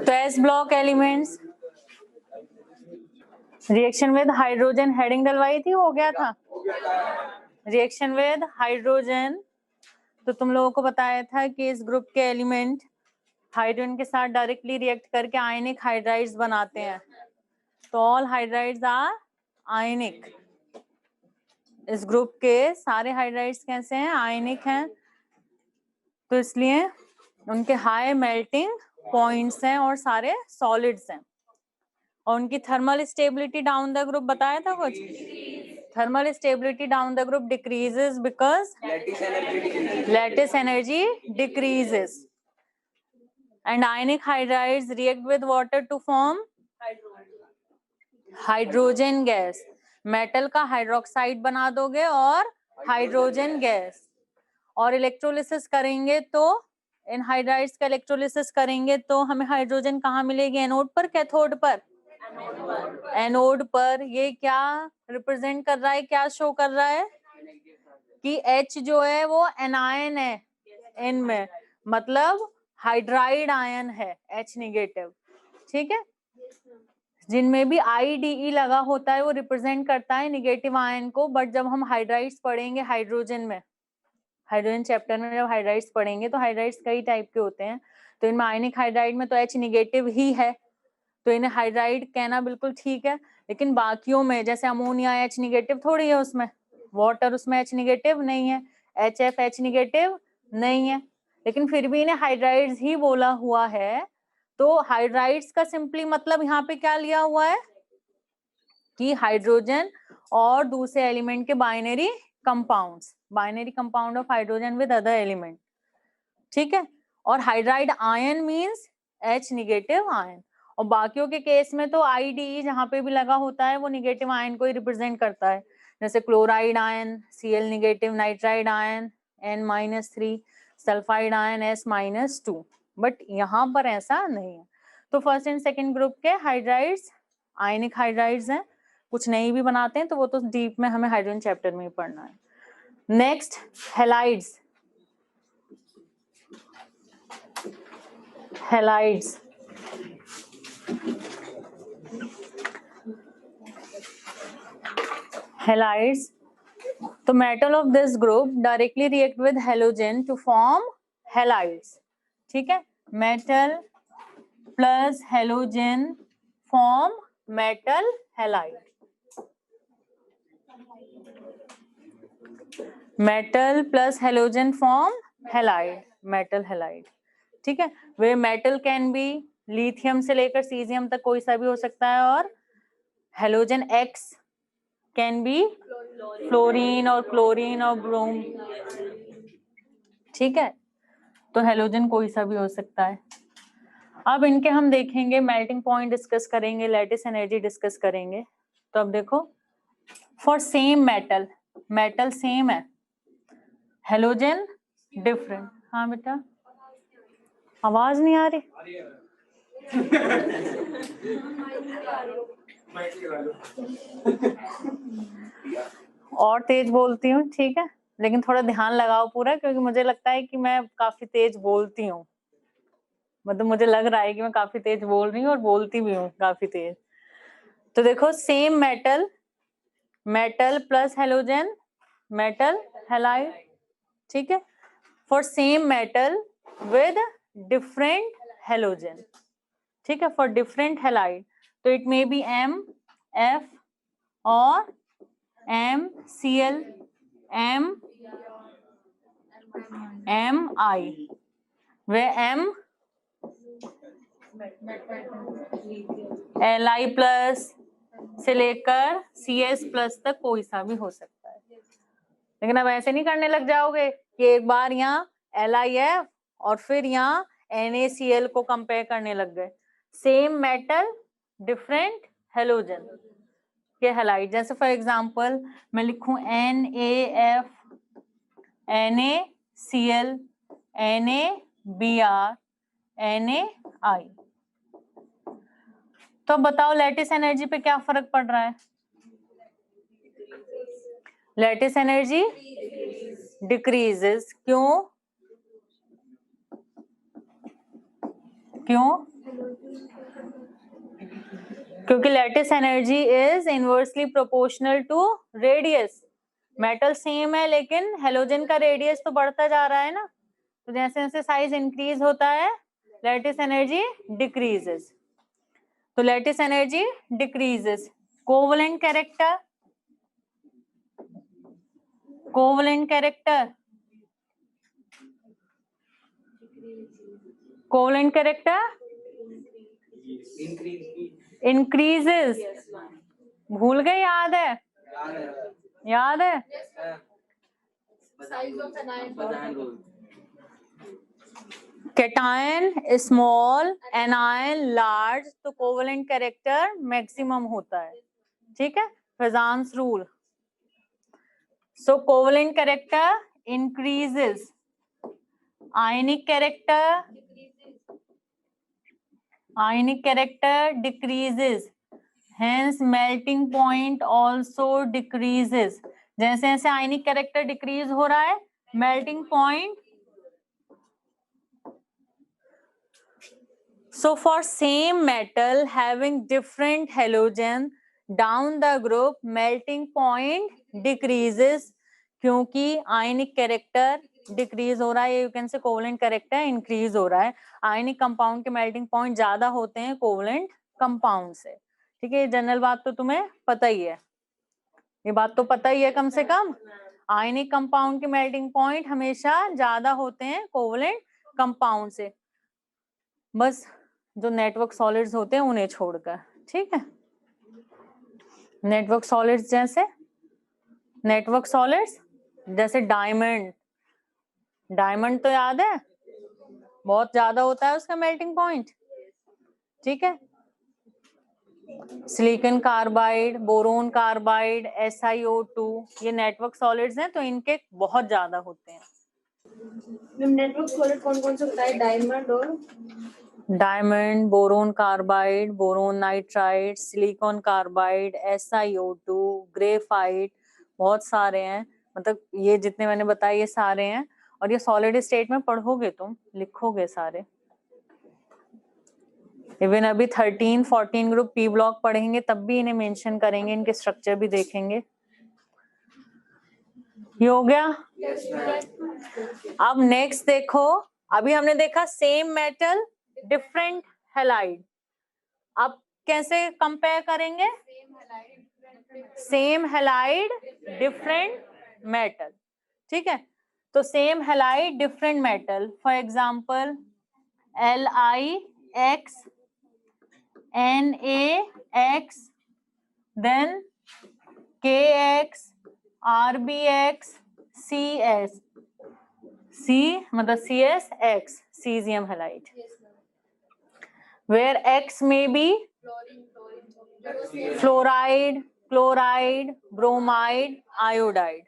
तो S block elements, reaction with hydrogen heading डलवाई थी, हो गया था। रिएक्शन विद हाइड्रोजन, तो तुम लोगों को बताया था कि इस ग्रुप के एलिमेंट हाइड्रोजन के साथ डायरेक्टली रिएक्ट करके आयनिक हाइड्राइड्स बनाते हैं। तो ऑल हाइड्राइड्स आर आयनिक। इस ग्रुप के सारे हाइड्राइड्स कैसे हैं? आयनिक हैं। तो इसलिए उनके हाई मेल्टिंग पॉइंट्स हैं और सारे सॉलिड्स हैं। और उनकी thermal stability down the group बताया था कुछ? Thermal stability down the group decreases because lattice energy decreases and ionic hydrides react with water to form hydrogen gas. Metal का हाइड्रोक्साइड बना दोगे और हाइड्रोजन गैस, और इलेक्ट्रोलिसिस करेंगे तो इन हाइड्राइड्स का इलेक्ट्रोलिसिस करेंगे तो हमें हाइड्रोजन कहाँ मिलेगी? एनोड पर, कैथोड पर? एनोड पर। ये क्या रिप्रेजेंट कर रहा है, क्या शो कर रहा है कि H जो है वो एनायन है इनमें, मतलब हाइड्राइड आयन है, H निगेटिव। ठीक है, जिनमें भी IDE लगा होता है वो रिप्रेजेंट करता है निगेटिव आयन को। बट जब हम हाइड्राइड्स पढ़ेंगे हाइड्रोजन में, हाइड्रोजन चैप्टर में जब हाइड्राइड्स पढ़ेंगे तो हाइड्राइड्स कई टाइप के होते हैं। तो इनमें आयनिक हाइड्राइड में तो H निगेटिव ही है, तो इन्हें हाइड्राइड कहना बिल्कुल ठीक है। लेकिन बाकियों में जैसे अमोनिया H निगेटिव थोड़ी है, उसमें वाटर उसमें H निगेटिव नहीं है, HF H निगेटिव नहीं है, लेकिन फिर भी इन्हें हाइड्राइड्स ही बोला हुआ है। तो हाइड्राइड्स का सिंपली मतलब यहाँ पे क्या लिया हुआ है कि हाइड्रोजन और दूसरे एलिमेंट के binary compounds, binary compound of hydrogen with other element. ठीक है, और hydride ion means H negative ion. और बाकियों के केस में तो IDE जहाँ पे भी लगा होता है वो निगेटिव आयन को ही रिप्रेजेंट करता है, जैसे chloride ion Cl negative, nitride ion N-3, sulphide ion S-2। But यहाँ पर ऐसा नहीं है। तो फर्स्ट एंड सेकेंड ग्रुप के हाइड्राइड्स आयनिक हाइड्राइड्स हैं। कुछ नई भी बनाते हैं तो वो तो डीप में हमें हाइड्रोजन चैप्टर में ही पढ़ना है। Next halides. हेलाइड्स हेलाइड्स तो metal of this group directly react with halogen to form halides. ठीक है, metal plus halogen form metal halide. Metal plus halogen form halide, metal halide. ठीक है, वे मेटल कैन बी लिथियम से लेकर caesium तक कोई सा भी हो सकता है, और halogen X can be fluorine और क्लोरीन और ब्रोम। ठीक है, तो हेलोजन कोई सा भी हो सकता है। अब इनके हम देखेंगे, मेल्टिंग पॉइंट डिस्कस करेंगे, लैटिस एनर्जी डिस्कस करेंगे। तो अब देखो, for same metal, metal same है, हेलोजन डिफरेंट। हाँ बेटा, आवाज नहीं आ रही? और तेज बोलती हूँ, ठीक है, लेकिन थोड़ा ध्यान लगाओ पूरा, क्योंकि मुझे लगता है कि मैं काफी तेज बोलती हूँ। मतलब मुझे लग रहा है कि मैं काफी तेज बोल रही हूँ और बोलती भी हूँ काफी तेज। तो देखो, same metal, metal plus halogen, metal halide. ठीक है, for same metal with different halogen. ठीक है, फॉर डिफरेंट हेलाइड, तो इट मे बी MF और MCl, MI, वे M Li प्लस से लेकर CS प्लस तक कोई सा भी हो सकता है। लेकिन अब ऐसे नहीं करने लग जाओगे कि एक बार यहाँ LiF और फिर यहाँ NaCl को कंपेयर करने लग गए। सेम मेटल डिफरेंट हेलोजन के हेलाइड, जैसे फॉर एग्जांपल मैं लिखूं NaF, NaCl, NaBr, NaI। तो बताओ लैटिस एनर्जी पे क्या फर्क पड़ रहा है? Lattice energy decreases. क्यों? क्यों? क्योंकि lattice energy is inversely proportional to radius. Metal same है लेकिन हेलोजन का रेडियस तो बढ़ता जा रहा है ना, तो जैसे जैसे साइज इंक्रीज होता है लैटिस एनर्जी डिक्रीजेस। तो lattice energy decreases. Covalent character, covalent character, covalent character increases. भूल गए? याद है? याद है? कैटायन स्मॉल, एनायन लार्ज, तो कोवलेंट कैरेक्टर मैक्सिमम होता है। ठीक है, Fajans rule. So covalent character increases, ionic character, ionic character decreases, hence melting point also decreases। जैसे जैसे ionic character decrease हो रहा है melting point। So for same metal having different halogen down the group melting point decreases, क्योंकि ionic character decrease हो रहा है, you can say covalent character increase हो रहा है। आयनिक कंपाउंड के मेल्टिंग पॉइंट ज्यादा होते हैं कोवलेंट कंपाउंड से। ठीक है, ये जनरल बात तो तुम्हें पता ही है, ये बात तो पता ही है कम से कम। आयनिक कंपाउंड के मेल्टिंग पॉइंट हमेशा ज्यादा होते हैं कोवलेंट कंपाउंड से, बस जो नेटवर्क सॉलिड्स होते हैं उन्हें छोड़कर। ठीक है, नेटवर्क सॉलिड्स जैसे, नेटवर्क सॉलिड्स जैसे डायमंड, डायमंड तो याद है बहुत ज्यादा होता है उसका मेल्टिंग पॉइंट। ठीक है, silicon carbide, boron carbide, SiO2, ये नेटवर्क सॉलिड्स हैं तो इनके बहुत ज्यादा होते हैं। नेटवर्क सॉलिड कौन कौन से होता है? डायमंड और diamond, boron carbide, boron nitride, silicon carbide, SiO2, graphite, बहुत सारे हैं। मतलब ये जितने मैंने बताए ये सारे हैं, और ये सॉलिड स्टेट में पढ़ोगे तुम, लिखोगे सारे। इवन अभी 13-14 ग्रुप पी ब्लॉक पढ़ेंगे तब भी इन्हें मेंशन करेंगे, इनके स्ट्रक्चर भी देखेंगे। ये हो गया। अब नेक्स्ट देखो, अभी हमने देखा सेम मेटल डिफरेंट हैलाइड, अब कैसे कंपेयर करेंगे? Same halide different metal. ठीक है, तो same halide different metal, for example LiX, NaX, then KX, RBX, CS, C मतलब CSX, cesium halide, where X may be fluoride, chloride, bromide, iodide.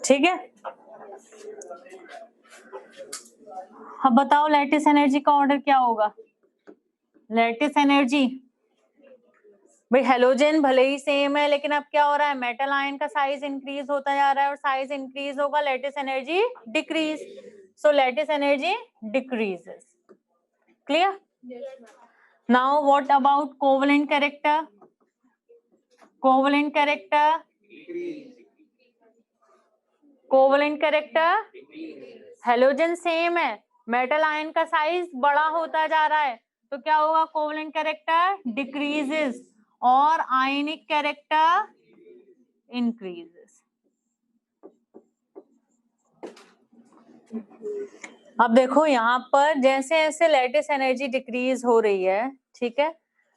ठीक है, अब बताओ लैटिस एनर्जी का ऑर्डर क्या होगा? लैटिस एनर्जी, भाई हेलोजन भले ही सेम है लेकिन अब क्या हो रहा है, मेटल आयन का साइज इंक्रीज होता जा रहा है, और साइज इंक्रीज होगा lattice energy decrease, so lattice energy decreases. Clear? Now what about covalent character? Covalent character, covalent character, halogen same है, मेटल आयन का साइज बड़ा होता जा रहा है, तो क्या होगा? कोवलेंट कैरेक्टर डिक्रीजेस और आयनिक कैरेक्टर इंक्रीजेस। अब देखो यहाँ पर जैसे जैसे लैटिस एनर्जी डिक्रीज हो रही है, ठीक है,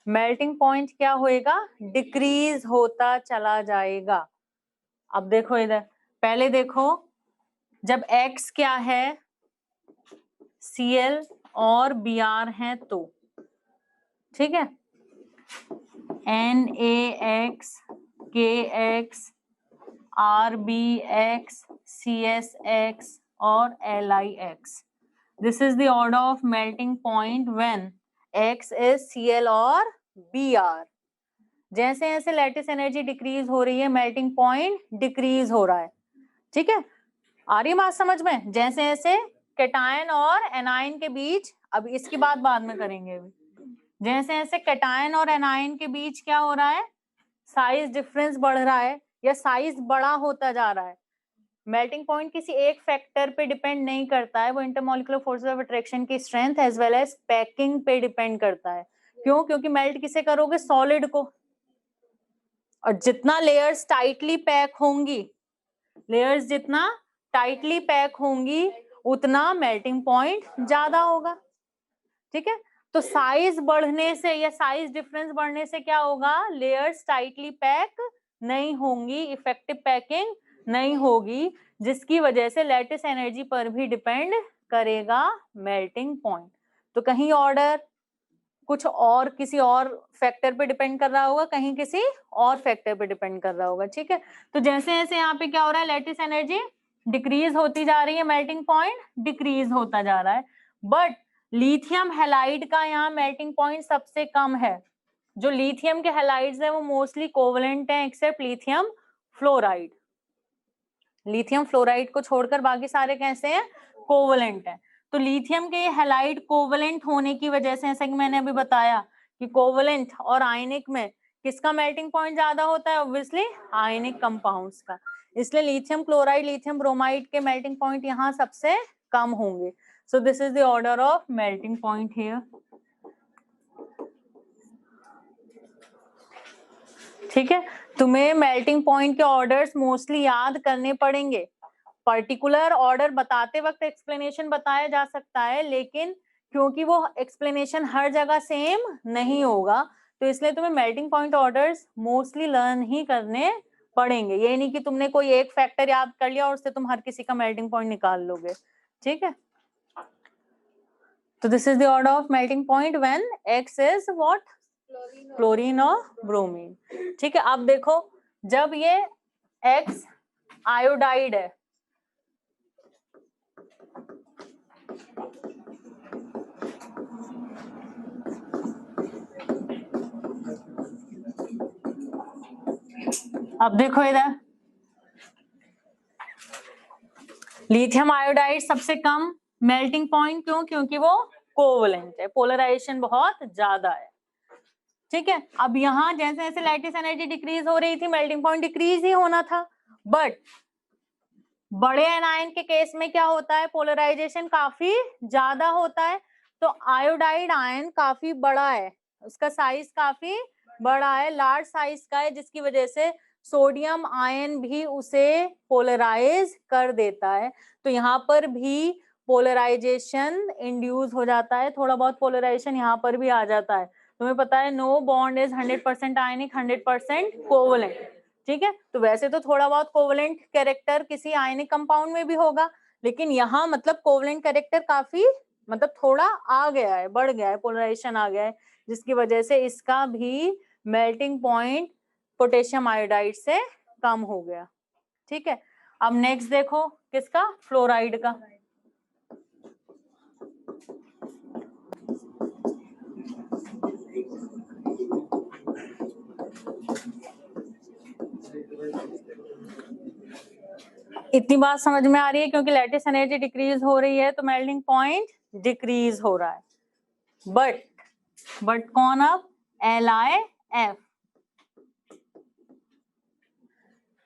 मेल्टिंग पॉइंट क्या होएगा? डिक्रीज होता चला जाएगा। अब देखो इधर, पहले देखो जब X क्या है, Cl और Br है तो, ठीक है, NaX, KX, RBX, CSX और LiX, this is the order of melting point when X is Cl और Br। जैसे जैसे लैटिस एनर्जी डिक्रीज हो रही है मेल्टिंग पॉइंट डिक्रीज हो रहा है। ठीक है, आ रही है बात समझ में? जैसे जैसे कैटायन और एनायन के बीच, अब इसकी बात बाद में करेंगे अभी, जैसे जैसे कैटायन और एनायन के बीच क्या हो रहा है, साइज डिफरेंस बढ़ रहा है या साइज बड़ा होता जा रहा है। मेल्टिंग पॉइंट किसी एक फैक्टर पे डिपेंड नहीं करता है, वो इंटरमॉलिक्यूलर फोर्सेस ऑफ अट्रैक्शन की strength as well as packing पे डिपेंड करता है। क्यों? क्योंकि मेल्ट किसे करोगे? सॉलिड को, और जितना लेयर्स टाइटली पैक होंगी, लेयर्स जितना टाइटली पैक होंगी उतना मेल्टिंग पॉइंट ज्यादा होगा। ठीक है, तो साइज बढ़ने से या साइज डिफरेंस बढ़ने से क्या होगा? लेयर्स टाइटली पैक नहीं होंगी, इफेक्टिव पैकिंग नहीं होगी, जिसकी वजह से लैटिस एनर्जी पर भी डिपेंड करेगा मेल्टिंग पॉइंट। तो कहीं ऑर्डर कुछ और किसी और फैक्टर पे डिपेंड कर रहा होगा, कहीं किसी और फैक्टर पे डिपेंड कर रहा होगा। ठीक है, तो जैसे जैसे यहाँ पे क्या हो रहा है, लैटिस एनर्जी डिक्रीज होती जा रही है, मेल्टिंग पॉइंट डिक्रीज होता जा रहा है। बट लिथियम हैलाइड का यहाँ मेल्टिंग पॉइंट सबसे कम है। जो लिथियम के हैलाइड्स है वो मोस्टली कोवलेंट है except lithium fluoride. Lithium fluoride को छोड़कर बाकी सारे कैसे हैं? कोवलेंट है। तो लिथियम के हैलाइड कोवलेंट होने की वजह से, जैसा कि मैंने अभी बताया कि कोवलेंट और आयनिक में किसका मेल्टिंग पॉइंट ज्यादा होता है? ऑब्वियसली आयनिक कंपाउंड्स का। इसलिए लिथियम क्लोराइड, लिथियम ब्रोमाइड के मेल्टिंग पॉइंट यहाँ सबसे कम होंगे। So this is the order of melting point here. ठीक है, तुम्हें मेल्टिंग पॉइंट के ऑर्डर्स मोस्टली याद करने पड़ेंगे। पर्टिकुलर ऑर्डर बताते वक्त एक्सप्लेनेशन बताया जा सकता है, लेकिन क्योंकि वो एक्सप्लेनेशन हर जगह सेम नहीं होगा, तो इसलिए तुम्हें melting point orders mostly learn ही करने पड़ेंगे। ये नहीं कि तुमने कोई एक फैक्टर याद कर लिया और उससे तुम हर किसी का मेल्टिंग पॉइंट निकाल लोगे। ठीक है, तो this is the order of melting point when X is what? Chlorine और ब्रोमीन। ठीक है, अब देखो, जब ये X आयोडाइड है, अब देखो इधर लिथियम आयोडाइड सबसे कम मेल्टिंग पॉइंट। क्यों? क्योंकि वो कोवलेंट है, पोलराइजेशन बहुत ज्यादा है। ठीक है, अब यहाँ जैसे जैसे लैटिस एनर्जी डिक्रीज हो रही थी, मेल्टिंग पॉइंट डिक्रीज ही होना था। बट बड़े एनायन के केस में क्या होता है? पोलराइजेशन काफी ज्यादा होता है। तो आयोडाइड आयन काफी बड़ा है, उसका साइज काफी बड़ा है, लार्ज साइज का है, जिसकी वजह से सोडियम आयन भी उसे पोलराइज कर देता है। तो यहाँ पर भी पोलराइजेशन इंड्यूस हो जाता है, थोड़ा बहुत पोलराइजेशन यहाँ पर भी आ जाता है। तुम्हें पता है no bond is 100% ionic, 100% covalent. ठीक है, तो वैसे तो थोड़ा बहुत कोवलेंट कैरेक्टर किसी आयनिक कंपाउंड में भी होगा, लेकिन यहाँ मतलब कोवलेंट कैरेक्टर काफी मतलब थोड़ा आ गया है, बढ़ गया है, पोलराइजेशन आ गया है, जिसकी वजह से इसका भी मेल्टिंग पॉइंट पोटेशियम आयोडाइड से कम हो गया। ठीक है, अब नेक्स्ट देखो किसका? फ्लोराइड का। इतनी बात समझ में आ रही है? क्योंकि लैटिस एनर्जी डिक्रीज हो रही है तो मेल्टिंग पॉइंट डिक्रीज हो रहा है। बट कौन? अब LiF,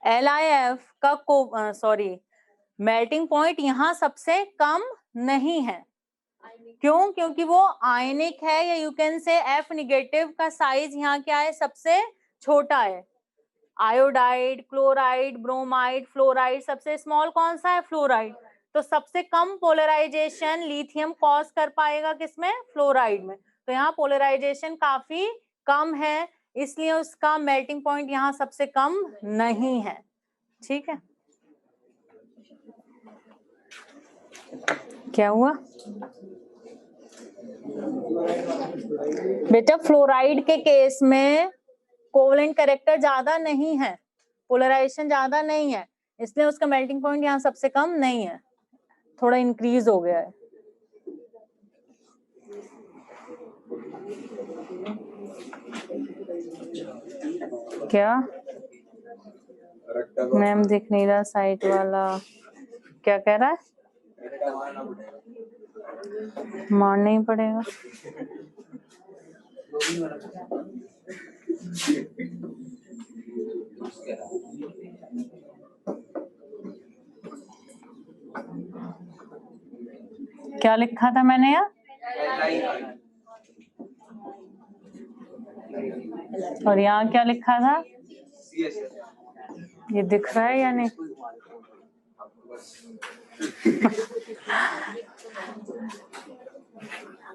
LiF का सॉरी मेल्टिंग पॉइंट यहाँ सबसे कम नहीं है। क्यों? क्योंकि वो आयनिक है, या you can say F negative का साइज यहाँ क्या है? सबसे छोटा है। आयोडाइड, क्लोराइड, ब्रोमाइड, फ्लोराइड, सबसे स्मॉल कौन सा है? फ्लोराइड। तो सबसे कम पोलराइजेशन लिथियम कॉज कर पाएगा किसमें? फ्लोराइड में। तो यहाँ पोलराइजेशन काफी कम है, इसलिए उसका मेल्टिंग पॉइंट यहाँ सबसे कम नहीं है। ठीक है, क्या हुआ बेटा? फ्लोराइड के केस में कोवलेंट कैरेक्टर ज्यादा नहीं है, पोलराइजेशन ज्यादा नहीं है, इसलिए उसका मेल्टिंग पॉइंट यहाँ सबसे कम नहीं है, थोड़ा इंक्रीज हो गया है। क्या मैम दिख नहीं रहा साइट वाला, क्या कह रहा है? मारना ही पड़ेगा। क्या लिखा था मैंने यार? और यहाँ क्या लिखा था? ये दिख रहा है या नहीं?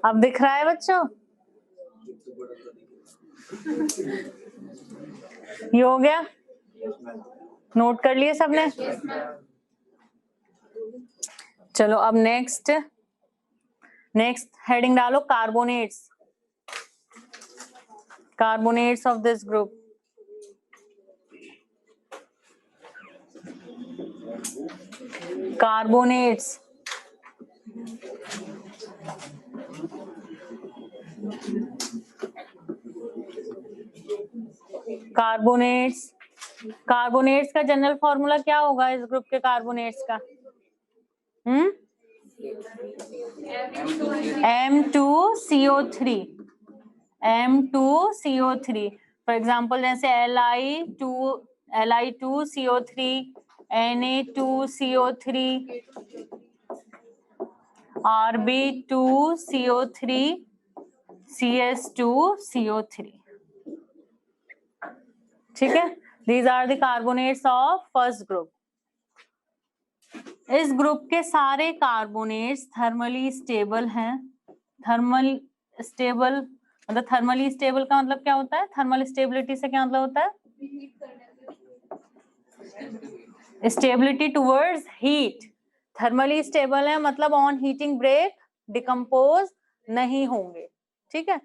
अब दिख रहा है बच्चों? ये हो गया? नोट कर लिए सबने? चलो अब नेक्स्ट हेडिंग डालो, carbonates. Carbonates of this group. Carbonates. Carbonates का जनरल फॉर्मूला क्या होगा इस ग्रुप के कार्बोनेट्स का? M2CO3। M2CO3 फॉर एग्जाम्पल जैसे Li2CO3, Na2CO3, Rb2CO3, CS2CO3। ठीक है, these are the carbonates of first group। इस ग्रुप के सारे कार्बोनेट्स थर्मली स्टेबल हैं। थर्मल स्टेबल मतलब थर्मली स्टेबल का मतलब क्या होता है? थर्मल स्टेबिलिटी से क्या मतलब होता है? Stability towards heat. Thermally stable है मतलब ऑन हीटिंग ब्रेक डिकम्पोज नहीं होंगे। ठीक है,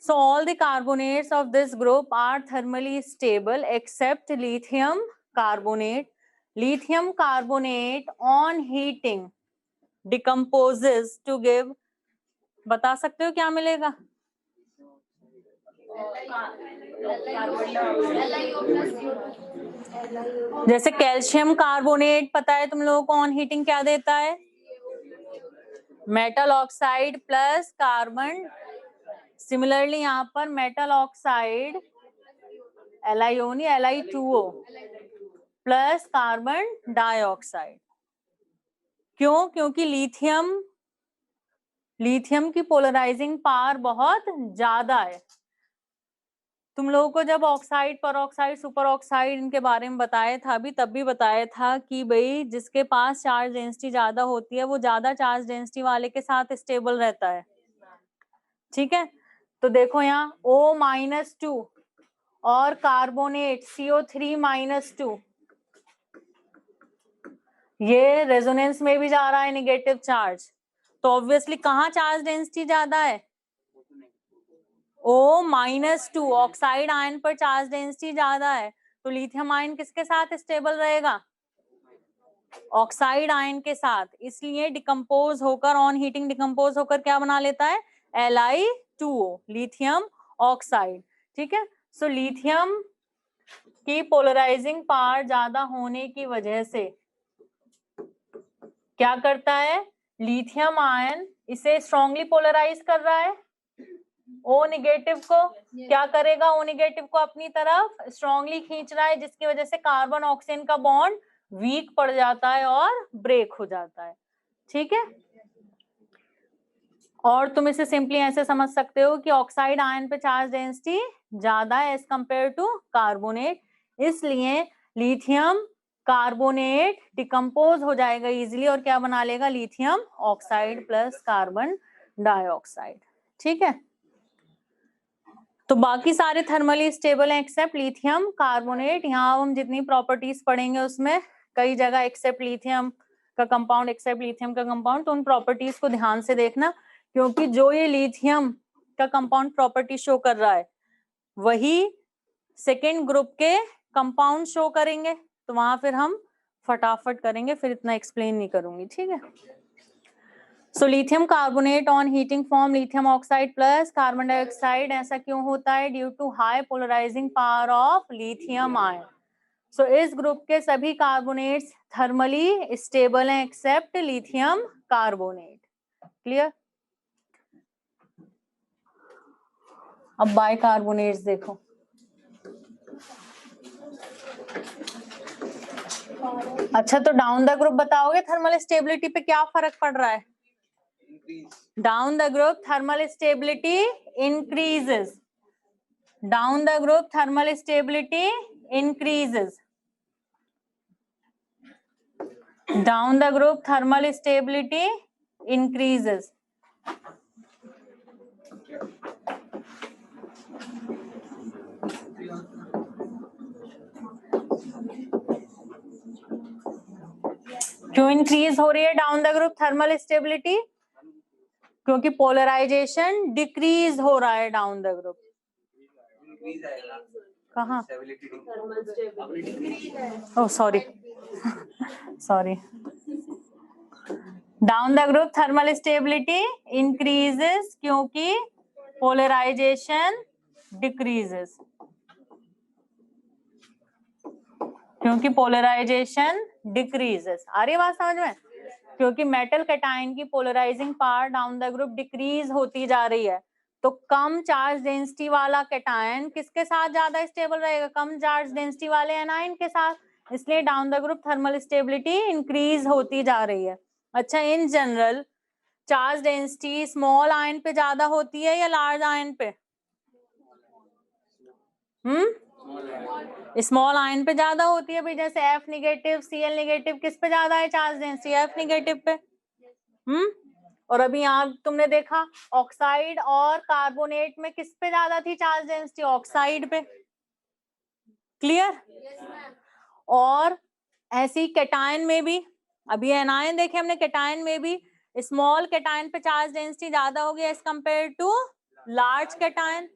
so all the carbonates of this group are thermally stable except lithium carbonate। lithium carbonate on heating decomposes to give, बता सकते हो क्या मिलेगा? जैसे कैल्शियम कार्बोनेट पता है तुम लोगों को ऑन हीटिंग क्या देता है? Metal oxide plus carbon. Similarly यहाँ पर मेटल ऑक्साइड LiO नहीं Li2O प्लस कार्बन डाइऑक्साइड। क्यों? क्योंकि लिथियम की पोलराइजिंग पावर बहुत ज्यादा है। तुम लोगों को जब ऑक्साइड, पर ऑक्साइड, सुपर ऑक्साइड इनके बारे में बताया था अभी, तब भी बताया था कि भाई जिसके पास चार्ज डेंसिटी ज्यादा होती है वो ज्यादा चार्ज डेंसिटी वाले के साथ स्टेबल रहता है। ठीक है, तो देखो यहाँ O-2 और कार्बोनेट CO3-2, ये रेजोनेंस में भी जा रहा है नेगेटिव चार्ज, तो ऑब्वियसली कहाँ चार्ज डेंसिटी ज्यादा है? O-2 ऑक्साइड आयन पर चार्ज डेंसिटी ज्यादा है, तो लिथियम आयन किसके साथ स्टेबल रहेगा? ऑक्साइड आयन के साथ। इसलिए डिकम्पोज होकर, ऑन हीटिंग डिकम्पोज होकर क्या बना लेता है? Li2O, lithium oxide. ठीक है, सो लिथियम की पोलराइजिंग पावर ज्यादा होने की वजह से क्या करता है? लिथियम आयन इसे स्ट्रांगली पोलराइज कर रहा है। O नेगेटिव को क्या करेगा? O नेगेटिव को अपनी तरफ स्ट्रांगली खींच रहा है, जिसकी वजह से कार्बन ऑक्सीजन का बॉन्ड वीक पड़ जाता है और ब्रेक हो जाता है। ठीक है, और तुम इसे सिंपली ऐसे समझ सकते हो कि ऑक्साइड आयन पे चार्ज डेंसिटी ज्यादा है एज कंपेयर टू कार्बोनेट, इसलिए लिथियम कार्बोनेट डिकम्पोज हो जाएगा इजीली और क्या बना लेगा? Lithium oxide plus carbon dioxide. ठीक है, तो बाकी सारे थर्मली स्टेबल हैं एक्सेप्ट लिथियम कार्बोनेट। यहाँ हम जितनी प्रॉपर्टीज पढ़ेंगे उसमें कई जगह एक्सेप्ट लिथियम का कंपाउंड, एक्सेप्ट लिथियम का कंपाउंड, तो उन प्रॉपर्टीज को ध्यान से देखना, क्योंकि जो ये लिथियम का कंपाउंड प्रॉपर्टी शो कर रहा है वही सेकेंड ग्रुप के कंपाउंड शो करेंगे, तो वहां फिर हम फटाफट करेंगे, फिर इतना एक्सप्लेन नहीं करूंगी। ठीक है, so lithium carbonate on heating form lithium oxide plus carbon dioxide. ऐसा क्यों होता है? Due to high polarising power of lithium ion. So इस ग्रुप के सभी कार्बोनेट्स थर्मली स्टेबल हैं एक्सेप्ट लिथियम कार्बोनेट। क्लियर? अब बाइकार्बोनेट्स देखो। अच्छा, तो डाउन द ग्रुप बताओगे थर्मल स्टेबिलिटी पे क्या फर्क पड़ रहा है? Down the group thermal stability increases. Down the group thermal stability increases. Down the group thermal stability increases. क्यों इंक्रीज हो रही है down the group thermal stability? क्योंकि पोलराइजेशन डिक्रीज हो रहा है डाउन द ग्रुप। कहाँ? Oh sorry sorry. Down the group thermal stability increases क्योंकि पोलराइजेशन डिक्रीजेस। क्योंकि पोलराइजेशन डिक्रीजेस। आ रही है बात समझ में? क्योंकि मेटल कैटायन की polarizing power down the group decrease होती जा रही है, तो कम चार्ज डेंसिटी वाला कैटायन किसके साथ ज्यादा स्टेबल रहेगा? कम चार्ज डेंसिटी वाले एनायन के साथ। इसलिए down the group thermal stability increase होती जा रही है। अच्छा, in general charge density small ion पे ज्यादा होती है या लार्ज आयन पे? स्मॉल आयन पे ज्यादा होती है भाई। जैसे F नेगेटिव Cl नेगेटिव किस पे ज्यादा है चार्ज डेंसिटी? F नेगेटिव पे। और अभी यहाँ तुमने देखा ऑक्साइड और कार्बोनेट में किस पे ज्यादा थी चार्ज डेंसिटी? ऑक्साइड पे। क्लियर? और ऐसी कैटायन में भी, अभी एनायन देखे हमने, कैटायन में भी स्मॉल कैटायन पे चार्ज डेंसिटी ज्यादा होगी as compare to large cation.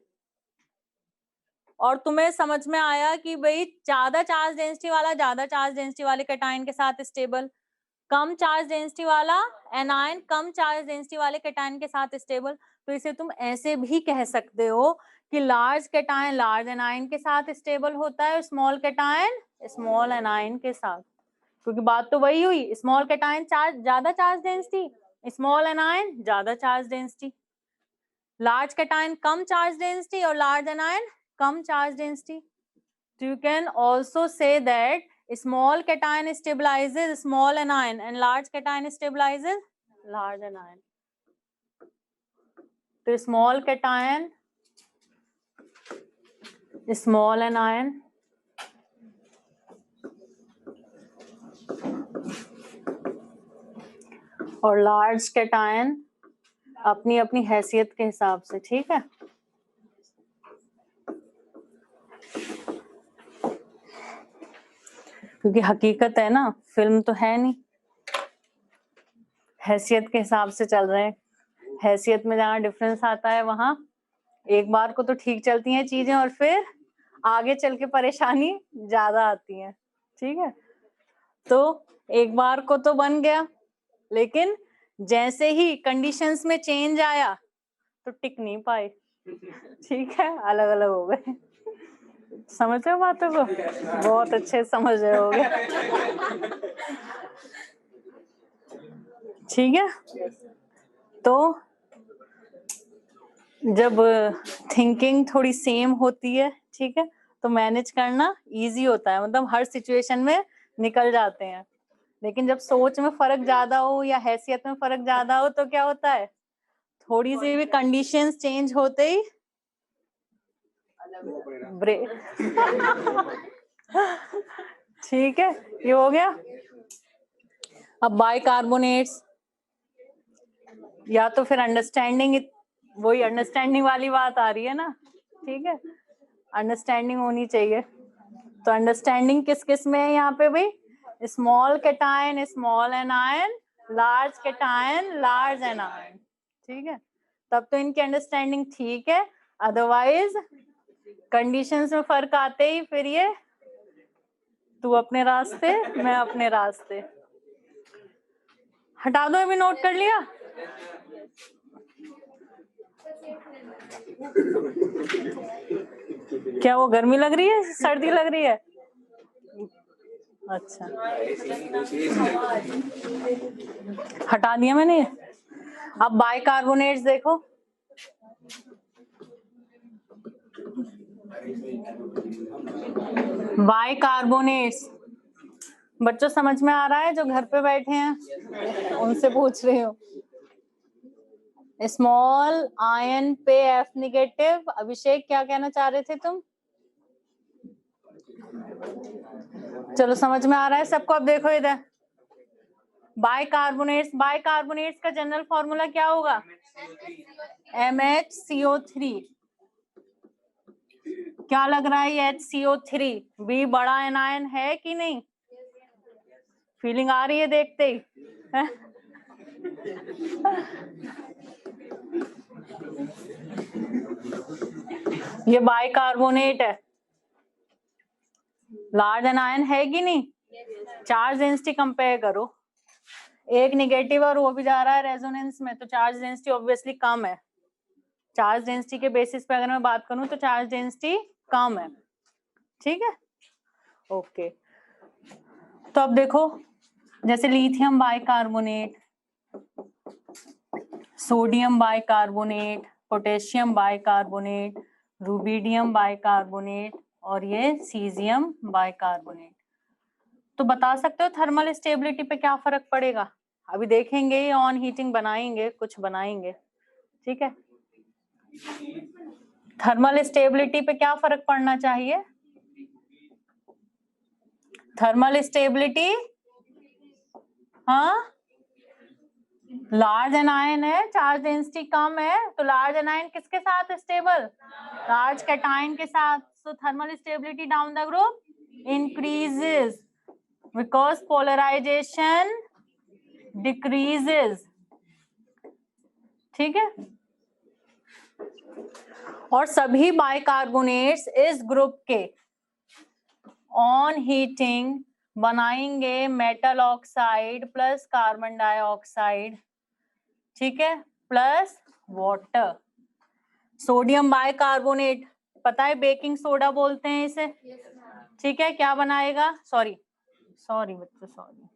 और तुम्हें समझ में आया कि भाई ज्यादा चार्ज डेंसिटी वाला ज्यादा चार्ज डेंसिटी वाले कैटायन के साथ स्टेबल, कम चार्ज डेंसिटी वाला एनायन कम चार्ज डेंसिटी वाले कैटायन के साथ स्टेबल। तो इसे तुम ऐसे भी कह सकते हो कि लार्ज कैटायन लार्ज एनायन के साथ स्टेबल होता है, स्मॉल कैटायन स्मॉल एनायन के साथ। क्योंकि बात तो वही हुई, स्मॉल कैटायन चार्ज ज्यादा चार्ज डेंसिटी, स्मॉल एनायन ज्यादा चार्ज डेंसिटी। लार्ज कैटायन कम चार्ज डेंसिटी और large anion come charge density. So you can also say that small cation stabilizes small anion and large cation stabilizes large anion. So small cation, small anion, और large cation अपनी अपनी हैसियत के हिसाब से. ठीक है, क्योंकि हकीकत है ना, फिल्म तो है नहीं, हैसियत के हिसाब से चल रहे हैं. हैसियत में जहाँ डिफरेंस आता है वहां एक बार को तो ठीक चलती हैं चीजें और फिर आगे चल के परेशानी ज्यादा आती है. ठीक है, तो एक बार को तो बन गया, लेकिन जैसे ही कंडीशंस में चेंज आया तो टिक नहीं पाए. ठीक है, अलग अलग हो गए. समझ रहे हो बातों को? बहुत अच्छे समझ रहे होगे. ठीक है, तो जब थिंकिंग थोड़ी सेम होती है, ठीक है, तो मैनेज करना इजी होता है, मतलब हर सिचुएशन में निकल जाते हैं. लेकिन जब सोच में फर्क ज्यादा हो या हैसियत में फर्क ज्यादा हो तो क्या होता है, थोड़ी सी भी कंडीशंस चेंज होते ही ब्रेक. ठीक है, ये हो गया. अब बाइकार्बोनेट्स, या तो फिर अंडरस्टैंडिंग, वही अंडरस्टैंडिंग वाली बात आ रही है ना. ठीक है, अंडरस्टैंडिंग होनी चाहिए. तो अंडरस्टैंडिंग किस किस में है यहाँ पे भाई? Small cation small anion, large cation large anion. ठीक है, तब तो इनकी अंडरस्टैंडिंग ठीक है. अदरवाइज कंडीशंस में फर्क आते ही फिर ये तू अपने रास्ते मैं अपने रास्ते. हटा दो, अभी नोट कर लिया. क्या वो गर्मी लग रही है, सर्दी लग रही है? अच्छा, हटा दिया मैंने। अब बाइकार्बोनेट्स देखो, बाइकार्बोनेट्स बच्चों समझ में आ रहा है? जो घर पे बैठे हैं उनसे पूछ रही हूँ। स्मॉल आयन पे F निगेटिव। अभिषेक क्या कहना चाह रहे थे तुम? चलो समझ में आ रहा है सबको? अब देखो इधर, बाइकार्बोनेट्स, बाइकार्बोनेट्स का जनरल फॉर्मूला क्या होगा? MHCO3। क्या लग रहा है HCO3 भी बड़ा एनायन है कि नहीं? फीलिंग आ रही है देखते ही? ये बाइकार्बोनेट है, लार्ज एनायन है कि नहीं? चार्ज डेंसिटी कंपेयर करो, एक निगेटिव और वो भी जा रहा है रेजोनेंस में, तो चार्ज डेंसिटी ऑब्वियसली कम है। चार्ज डेंसिटी के बेसिस पे अगर मैं बात करूं तो चार्ज डेंसिटी कम है, ठीक है? ओके, तो अब देखो, जैसे lithium bicarbonate, sodium bicarbonate, potassium bicarbonate, rubidium bicarbonate और ये सीजियम बाइकार्बोनेट। तो बता सकते हो थर्मल स्टेबिलिटी पे क्या फर्क पड़ेगा? अभी देखेंगे, ऑन हीटिंग बनाएंगे, कुछ बनाएंगे, ठीक है? थर्मल स्टेबिलिटी पे क्या फर्क पड़ना चाहिए? थर्मल स्टेबिलिटी, हाँ, लार्ज एनायन है, चार्ज डेंसिटी कम है, तो लार्ज एनायन किसके साथ स्टेबल? लार्ज कैटायन के साथ। So thermal stability down the group increases because polarisation decreases, ठीक है? और सभी बाइकार्बोनेट्स इस ग्रुप के ऑन हीटिंग बनाएंगे metal oxide plus carbon dioxide, ठीक है, प्लस वाटर। सोडियम बाइकार्बोनेट पता है, बेकिंग सोडा बोलते हैं इसे, ठीक है? क्या बनाएगा? सॉरी बच्चों, सॉरी,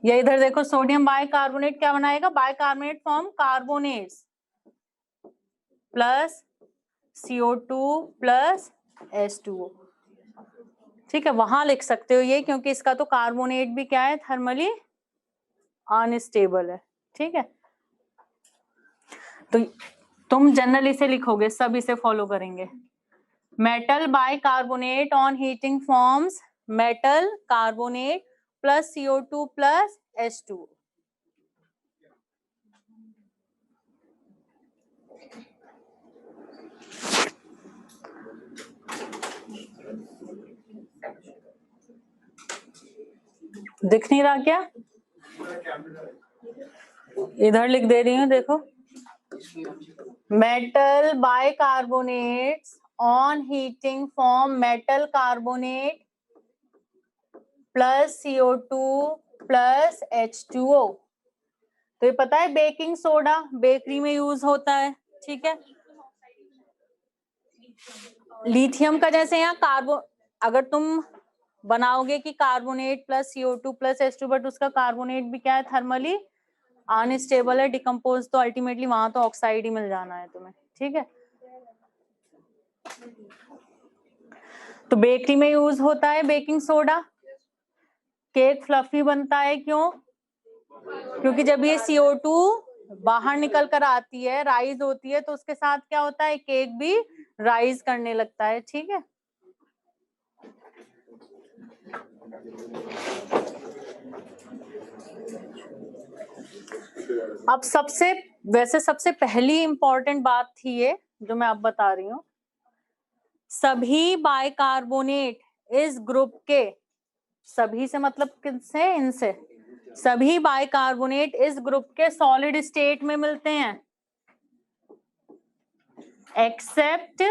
ये इधर देखो, सोडियम बाइकार्बोनेट क्या बनाएगा? Bicarbonate form carbonates plus CO2 plus H2O, ठीक है? वहां लिख सकते हो ये, क्योंकि इसका तो कार्बोनेट भी क्या है? थर्मली अनस्टेबल है, ठीक है? तो तुम जनरल इसे लिखोगे, सब इसे फॉलो करेंगे। Metal bicarbonate on heating forms metal carbonate plus CO2 plus H2O। दिख नहीं रहा क्या? इधर लिख दे रही हूँ, देखो, metal bicarbonates on heating form metal carbonate plus CO2 plus H2O। तो ये पता है बेकिंग सोडा बेकरी में यूज होता है, ठीक है? लिथियम का जैसे यहाँ कार्बो, अगर तुम बनाओगे कि carbonate plus CO2 plus H2, but उसका कार्बोनेट भी क्या है? थर्मली अनस्टेबल है, डिकम्पोज, तो अल्टीमेटली वहां तो ऑक्साइड ही मिल जाना है तुम्हें, ठीक है? तो बेकरी में यूज होता है बेकिंग सोडा। केक फ्लफी बनता है, क्यों? क्योंकि जब ये CO2 बाहर निकल कर आती है, राइज होती है, तो उसके साथ क्या होता है? केक भी राइज करने लगता है, ठीक है? अब सबसे पहली इंपॉर्टेंट बात थी ये जो मैं अब बता रही हूँ, सभी बाइकार्बोनेट इस ग्रुप के, सभी से मतलब किससे? इनसे, सभी बाइकार्बोनेट इस ग्रुप के सॉलिड स्टेट में मिलते हैं, एक्सेप्ट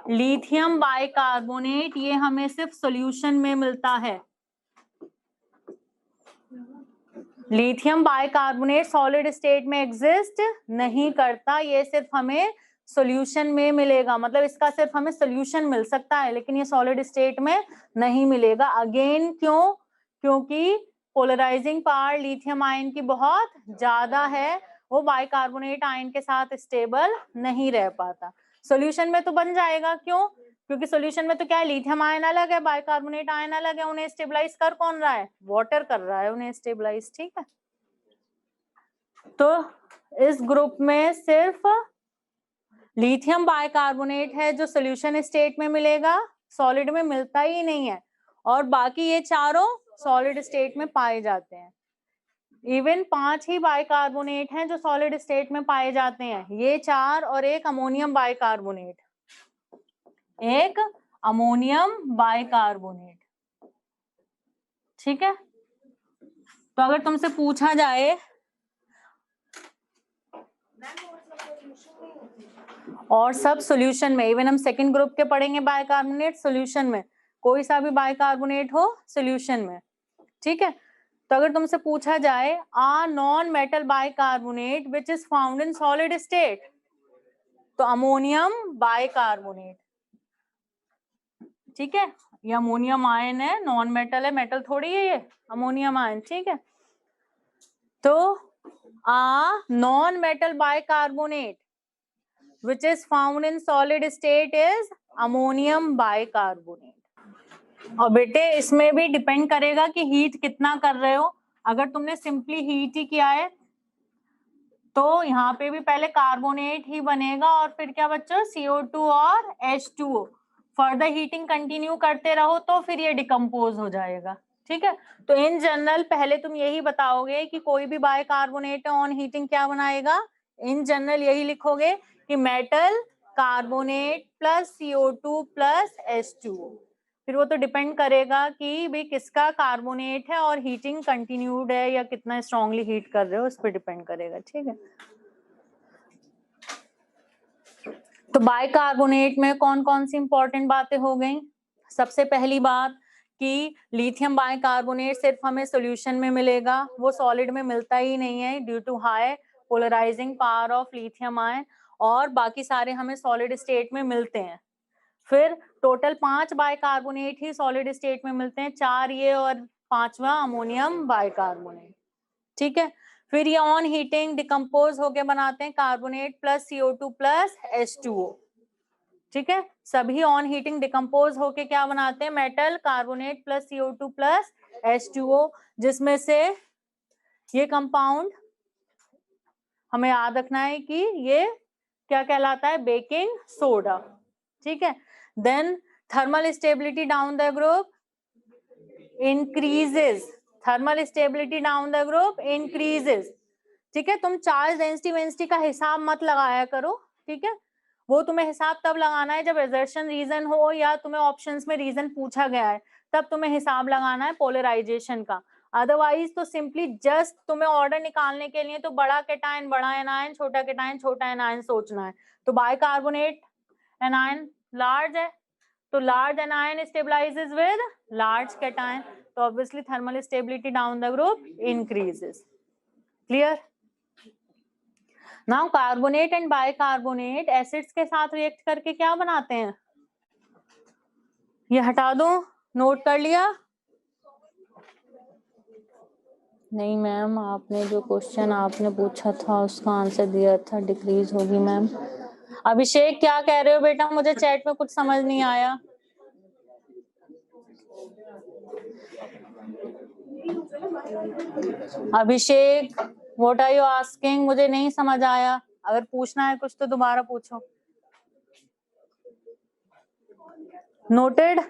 लिथियम बाइकार्बोनेट, ये हमें सिर्फ सॉल्यूशन में मिलता है। लिथियम बाइकार्बोनेट सॉलिड स्टेट में एग्जिस्ट नहीं करता, ये सिर्फ हमें सॉल्यूशन में मिलेगा, मतलब इसका सिर्फ हमें सॉल्यूशन मिल सकता है, लेकिन ये सॉलिड स्टेट में नहीं मिलेगा। अगेन क्यों? क्योंकि पोलराइजिंग पावर लिथियम आयन की बहुत ज्यादा है, वो बाइकार्बोनेट आयन के साथ स्टेबल नहीं रह पाता। सॉल्यूशन में तो बन जाएगा, क्यों? क्योंकि सॉल्यूशन में तो क्या है, लिथियम आयन अलग है, बाइकार्बोनेट आयन अलग है, उन्हें स्टेबलाइज कर कौन रहा है? वाटर कर रहा है उन्हें स्टेबलाइज, ठीक है। तो इस ग्रुप में सिर्फ लिथियम बाइकार्बोनेट है जो सॉल्यूशन स्टेट में मिलेगा, सॉलिड में मिलता ही नहीं है, और बाकी ये चारों सॉलिड स्टेट में पाए जाते हैं। इवन 5 ही बाइकार्बोनेट हैं जो सॉलिड स्टेट में पाए जाते हैं, ये 4 और एक अमोनियम बाइकार्बोनेट, एक अमोनियम बाइकार्बोनेट, ठीक है। तो अगर तुमसे पूछा जाए और सब सॉल्यूशन में, इवन हम सेकंड ग्रुप के पढ़ेंगे बाइकार्बोनेट सॉल्यूशन में, कोई सा भी बाइकार्बोनेट हो सॉल्यूशन में, ठीक है। तो अगर तुमसे पूछा जाए a non metal bicarbonate which is found in solid state, तो अमोनियम बाइकार्बोनेट, ठीक है। ये अमोनियम आयन है, नॉन मेटल है, मेटल थोड़ी है ये, अमोनियम आयन, ठीक है। तो a non metal bicarbonate which is found in solid state is ammonium bicarbonate। और बेटे इसमें भी डिपेंड करेगा कि हीट कितना कर रहे हो। अगर तुमने सिंपली हीट ही किया है तो यहाँ पे भी पहले कार्बोनेट ही बनेगा और फिर क्या बच्चों, CO2 और H2O। फर्दर हीटिंग कंटिन्यू करते रहो तो फिर ये डिकम्पोज हो जाएगा, ठीक है। तो इन जनरल पहले तुम यही बताओगे कि कोई भी बाइकार्बोनेट ऑन हीटिंग क्या बनाएगा, इन जनरल यही लिखोगे कि metal carbonate plus CO2 plus H2O। फिर वो तो डिपेंड करेगा कि भाई किसका कार्बोनेट है और हीटिंग कंटिन्यूड है या कितना स्ट्रांगली हीट कर रहे हो, उस पर डिपेंड करेगा, ठीक है। तो बाइकार्बोनेट में कौन कौन सी इंपॉर्टेंट बातें हो गई? सबसे पहली बात कि लिथियम बाइकार्बोनेट सिर्फ हमें सॉल्यूशन में मिलेगा, वो सॉलिड में मिलता ही नहीं है due to high polarising power of lithium ion, और बाकी सारे हमें सॉलिड स्टेट में मिलते हैं। फिर टोटल 5 बाइकार्बोनेट ही सॉलिड स्टेट में मिलते हैं, 4 ये और 5वां अमोनियम बाइकार्बोनेट, ठीक है। फिर ये ऑन हीटिंग डिकम्पोज होके बनाते हैं carbonate plus CO2 plus H2O, ठीक है। सभी ऑन हीटिंग डिकम्पोज होके क्या बनाते हैं, metal carbonate plus CO2 plus H2O, जिसमें से ये कंपाउंड हमें याद रखना है कि ये क्या कहलाता है, बेकिंग सोडा, ठीक है। Then thermal stability down the group increases, thermal stability down the group increases, ठीक है। तुम चार्ज डेंसिटी का हिसाब मत लगाया करो, ठीक है। वो तुम्हें हिसाब तब लगाना है जब एजर्शन रीजन हो या तुम्हें ऑप्शंस में रीजन पूछा गया है, तब तुम्हें हिसाब लगाना है पोलराइजेशन का। अदरवाइज तो सिंपली जस्ट तुम्हें ऑर्डर निकालने के लिए तो बड़ा कैटायन बड़ा एनायन, छोटा कैटायन छोटा एनायन सोचना है। तो बाइकार्बोनेट एनायन लार्ज है, तो large anion stabilises with large cation, तो obviously thermal stability down the group increases. Clear? Now carbonate and bicarbonate acids के साथ रिएक्ट करके क्या बनाते हैं, ये हटा दो, नोट कर लिया? नहीं मैम, आपने जो क्वेश्चन आपने पूछा था उसका आंसर दिया था, डिक्रीज होगी मैम। अभिषेक क्या कह रहे हो बेटा, मुझे चैट में कुछ समझ नहीं आया। अभिषेक व्हाट आर यू आस्किंग, मुझे नहीं समझ आया, अगर पूछना है कुछ तो दोबारा पूछो। नोटेड?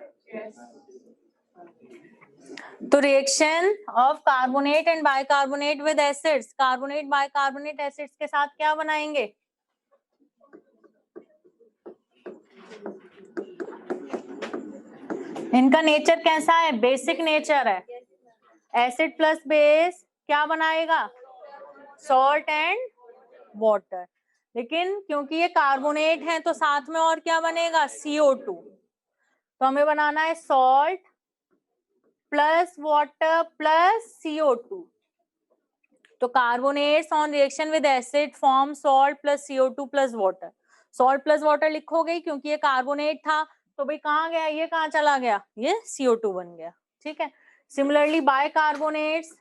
तो reaction of carbonate and bicarbonate with acids, carbonate bicarbonate acids के साथ क्या बनाएंगे, इनका नेचर कैसा है, बेसिक नेचर है। एसिड प्लस बेस क्या बनाएगा, सॉल्ट एंड वाटर, लेकिन क्योंकि ये कार्बोनेट है तो साथ में और क्या बनेगा, CO2, तो हमें बनाना है salt plus water plus CO2, तो carbonates on reaction with acid form salt plus CO2 plus water. Salt plus water लिखोगे क्योंकि ये कार्बोनेट था, तो भाई कहाँ गया, ये कहाँ चला गया, ये CO2 बन गया। ठीक है, सिमिलरली बाइकार्बोनेट्स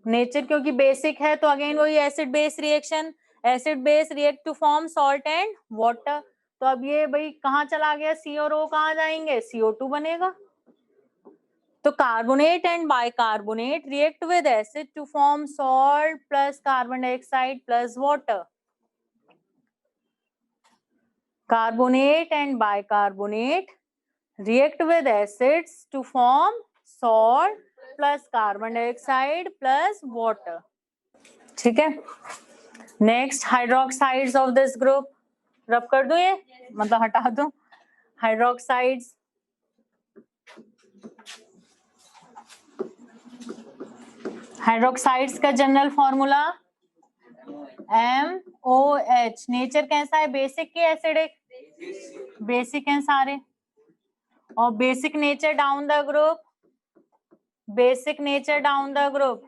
नेचर क्योंकि बेसिक है, तो अगेन वही acid base reaction, acid base react to form salt and water. तो अब ये भाई कहाँ चला गया, C और O कहाँ जाएंगे, CO2 बनेगा। तो carbonate and bicarbonate react with acid to form salt plus carbon dioxide plus water. Carbonate and bicarbonate react with acids to form salt plus carbon dioxide plus water. ठीक है, next hydroxides of this group, रब कर दूं, ये मतलब हटा दूं, hydroxides hydroxides का जनरल फॉर्मूला MOH। नेचर कैसा है, बेसिक की एसिडिक, बेसिक हैं सारे, और basic nature down the group, basic nature down the group,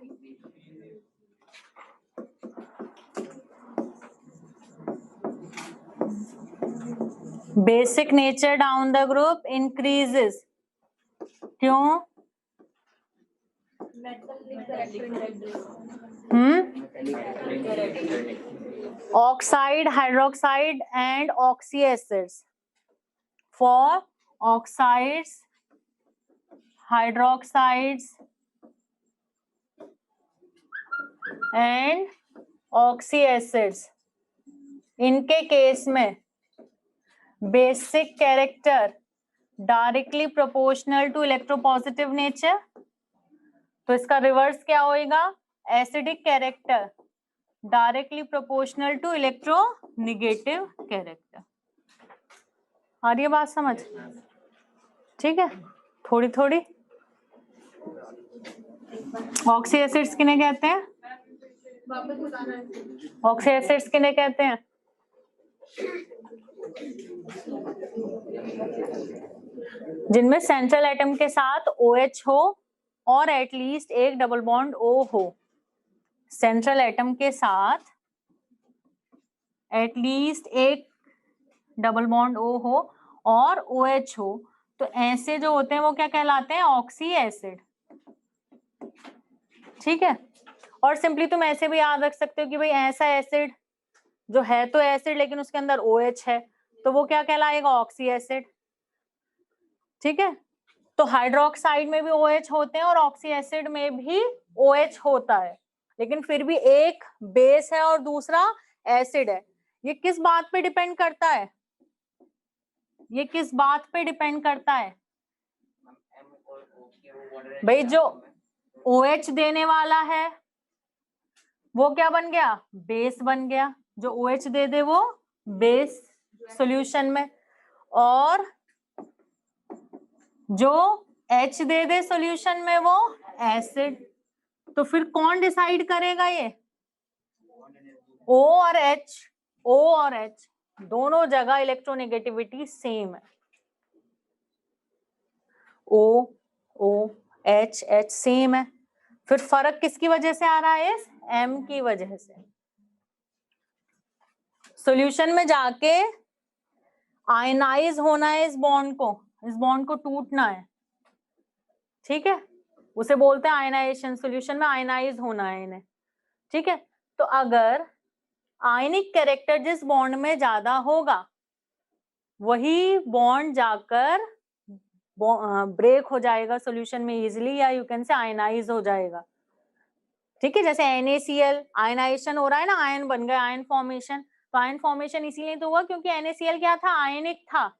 basic nature down the group increases. क्यों? Oxide, hydroxide and oxy acids. For oxides, hydroxides and oxy acids, इनके केस में basic character directly proportional to electropositive nature, तो इसका reverse क्या होएगा, acidic character directly proportional to electronegative character. आ रही है बात समझ? ठीक है, थोड़ी थोड़ी। ऑक्सी एसिड्स किन्हें कहते हैं, ऑक्सी एसिड्स किन्हें कहते हैं, जिनमें सेंट्रल एटम के साथ OH हो और एटलीस्ट एक डबल बॉन्ड O हो। सेंट्रल एटम के साथ एटलीस्ट एक डबल बॉन्ड O हो और OH हो, तो ऐसे जो होते हैं वो क्या कहलाते हैं, ऑक्सी एसिड। ठीक है, और सिंपली तुम ऐसे भी याद रख सकते हो कि भाई ऐसा एसिड जो है तो एसिड लेकिन उसके अंदर OH है, तो वो क्या कहलाएगा, ऑक्सी एसिड। ठीक है, तो हाइड्रोक्साइड में भी OH होते हैं और ऑक्सी एसिड में भी OH होता है, लेकिन फिर भी एक बेस है और दूसरा एसिड है। ये किस बात पे डिपेंड करता है, ये किस बात पे डिपेंड करता है भाई, जो OH देने वाला है वो क्या बन गया, बेस बन गया, जो OH दे दे वो बेस सॉल्यूशन में, और जो H दे दे सॉल्यूशन में वो एसिड। तो फिर कौन डिसाइड करेगा, ये O और H, O और H दोनों जगह इलेक्ट्रोनेगेटिविटी सेम है, O O H H same है, फिर फर्क किसकी वजह से आ रहा है, इस M की वजह से। सॉल्यूशन में जाके आयनाइज होना है, इस बॉन्ड को टूटना है। ठीक है, उसे बोलते हैं आयनाइजेशन, सॉल्यूशन में आयनाइज होना है इन्हें। ठीक है, तो अगर आयनिक कैरेक्टर जिस बॉन्ड में ज्यादा होगा वही बॉन्ड जाकर ब्रेक हो जाएगा सॉल्यूशन में इजीली, या यू कैन से आयनाइज हो जाएगा। ठीक है, जैसे NaCl आयनाइजेशन हो रहा है ना, आयन बन गया, आयन फॉर्मेशन। तो आयन फॉर्मेशन इसीलिए तो हुआ क्योंकि NaCl क्या था, आयनिक था,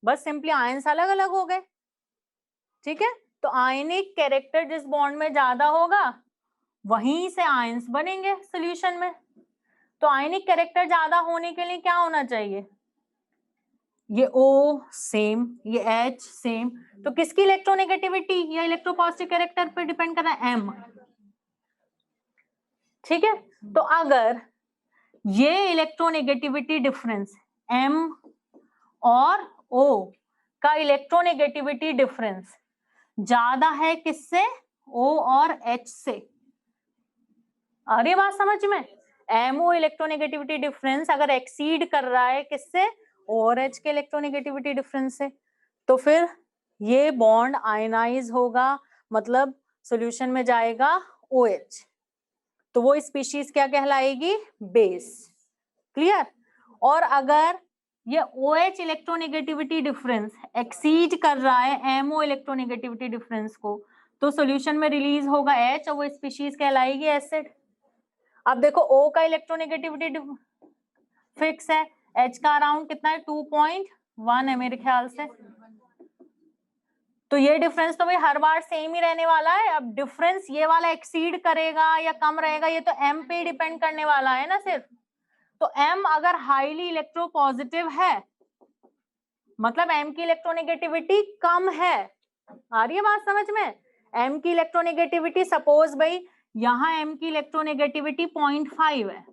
बस सिंपली आयन्स अलग अलग हो गए। ठीक है, तो आयनिक कैरेक्टर जिस बॉन्ड में ज्यादा होगा वहीं से आयन्स बनेंगे सॉल्यूशन में। तो आयनिक कैरेक्टर ज्यादा होने के लिए क्या होना चाहिए, ये O सेम, ये H सेम। तो किसकी इलेक्ट्रोनेगेटिविटी या इलेक्ट्रोपॉजिटिव कैरेक्टर पर डिपेंड कर रहा है, M। ठीक है, तो अगर ये इलेक्ट्रोनेगेटिविटी डिफरेंस M और O का इलेक्ट्रोनेगेटिविटी डिफरेंस ज्यादा है किससे, O और H से। आ रही है बात समझ में? MO इलेक्ट्रोनेगेटिविटी डिफरेंस अगर एक्सीड कर रहा है किससे? O और H के इलेक्ट्रोनेगेटिविटी डिफरेंस से, तो फिर ये बॉन्ड आयनाइज होगा, मतलब सॉल्यूशन में जाएगा OH, तो वो स्पीशीज क्या कहलाएगी? बेस। क्लियर? और अगर ये OH इलेक्ट्रोनेगेटिविटी डिफरेंस एक्सीड कर रहा है MO इलेक्ट्रोनेगेटिविटी डिफरेंस को, तो सॉल्यूशन में रिलीज होगा H और वो स्पीशीज कहलाएगी एसिड। अब देखो O का इलेक्ट्रोनेगेटिविटी फिक्स है, H का अराउंड कितना है? 2.1 है मेरे ख्याल से। तो ये डिफरेंस तो भाई हर बार सेम ही रहने वाला है। अब डिफरेंस ये वाला एक्सीड करेगा या कम रहेगा, ये तो M पे डिपेंड करने वाला है ना सिर्फ। तो M अगर हाईली इलेक्ट्रोपॉजिटिव है, मतलब M की इलेक्ट्रोनेगेटिविटी कम है। आ रही है बात समझ में? M की इलेक्ट्रोनेगेटिविटी सपोज भाई यहाँ M की इलेक्ट्रोनेगेटिविटी 0.5 है,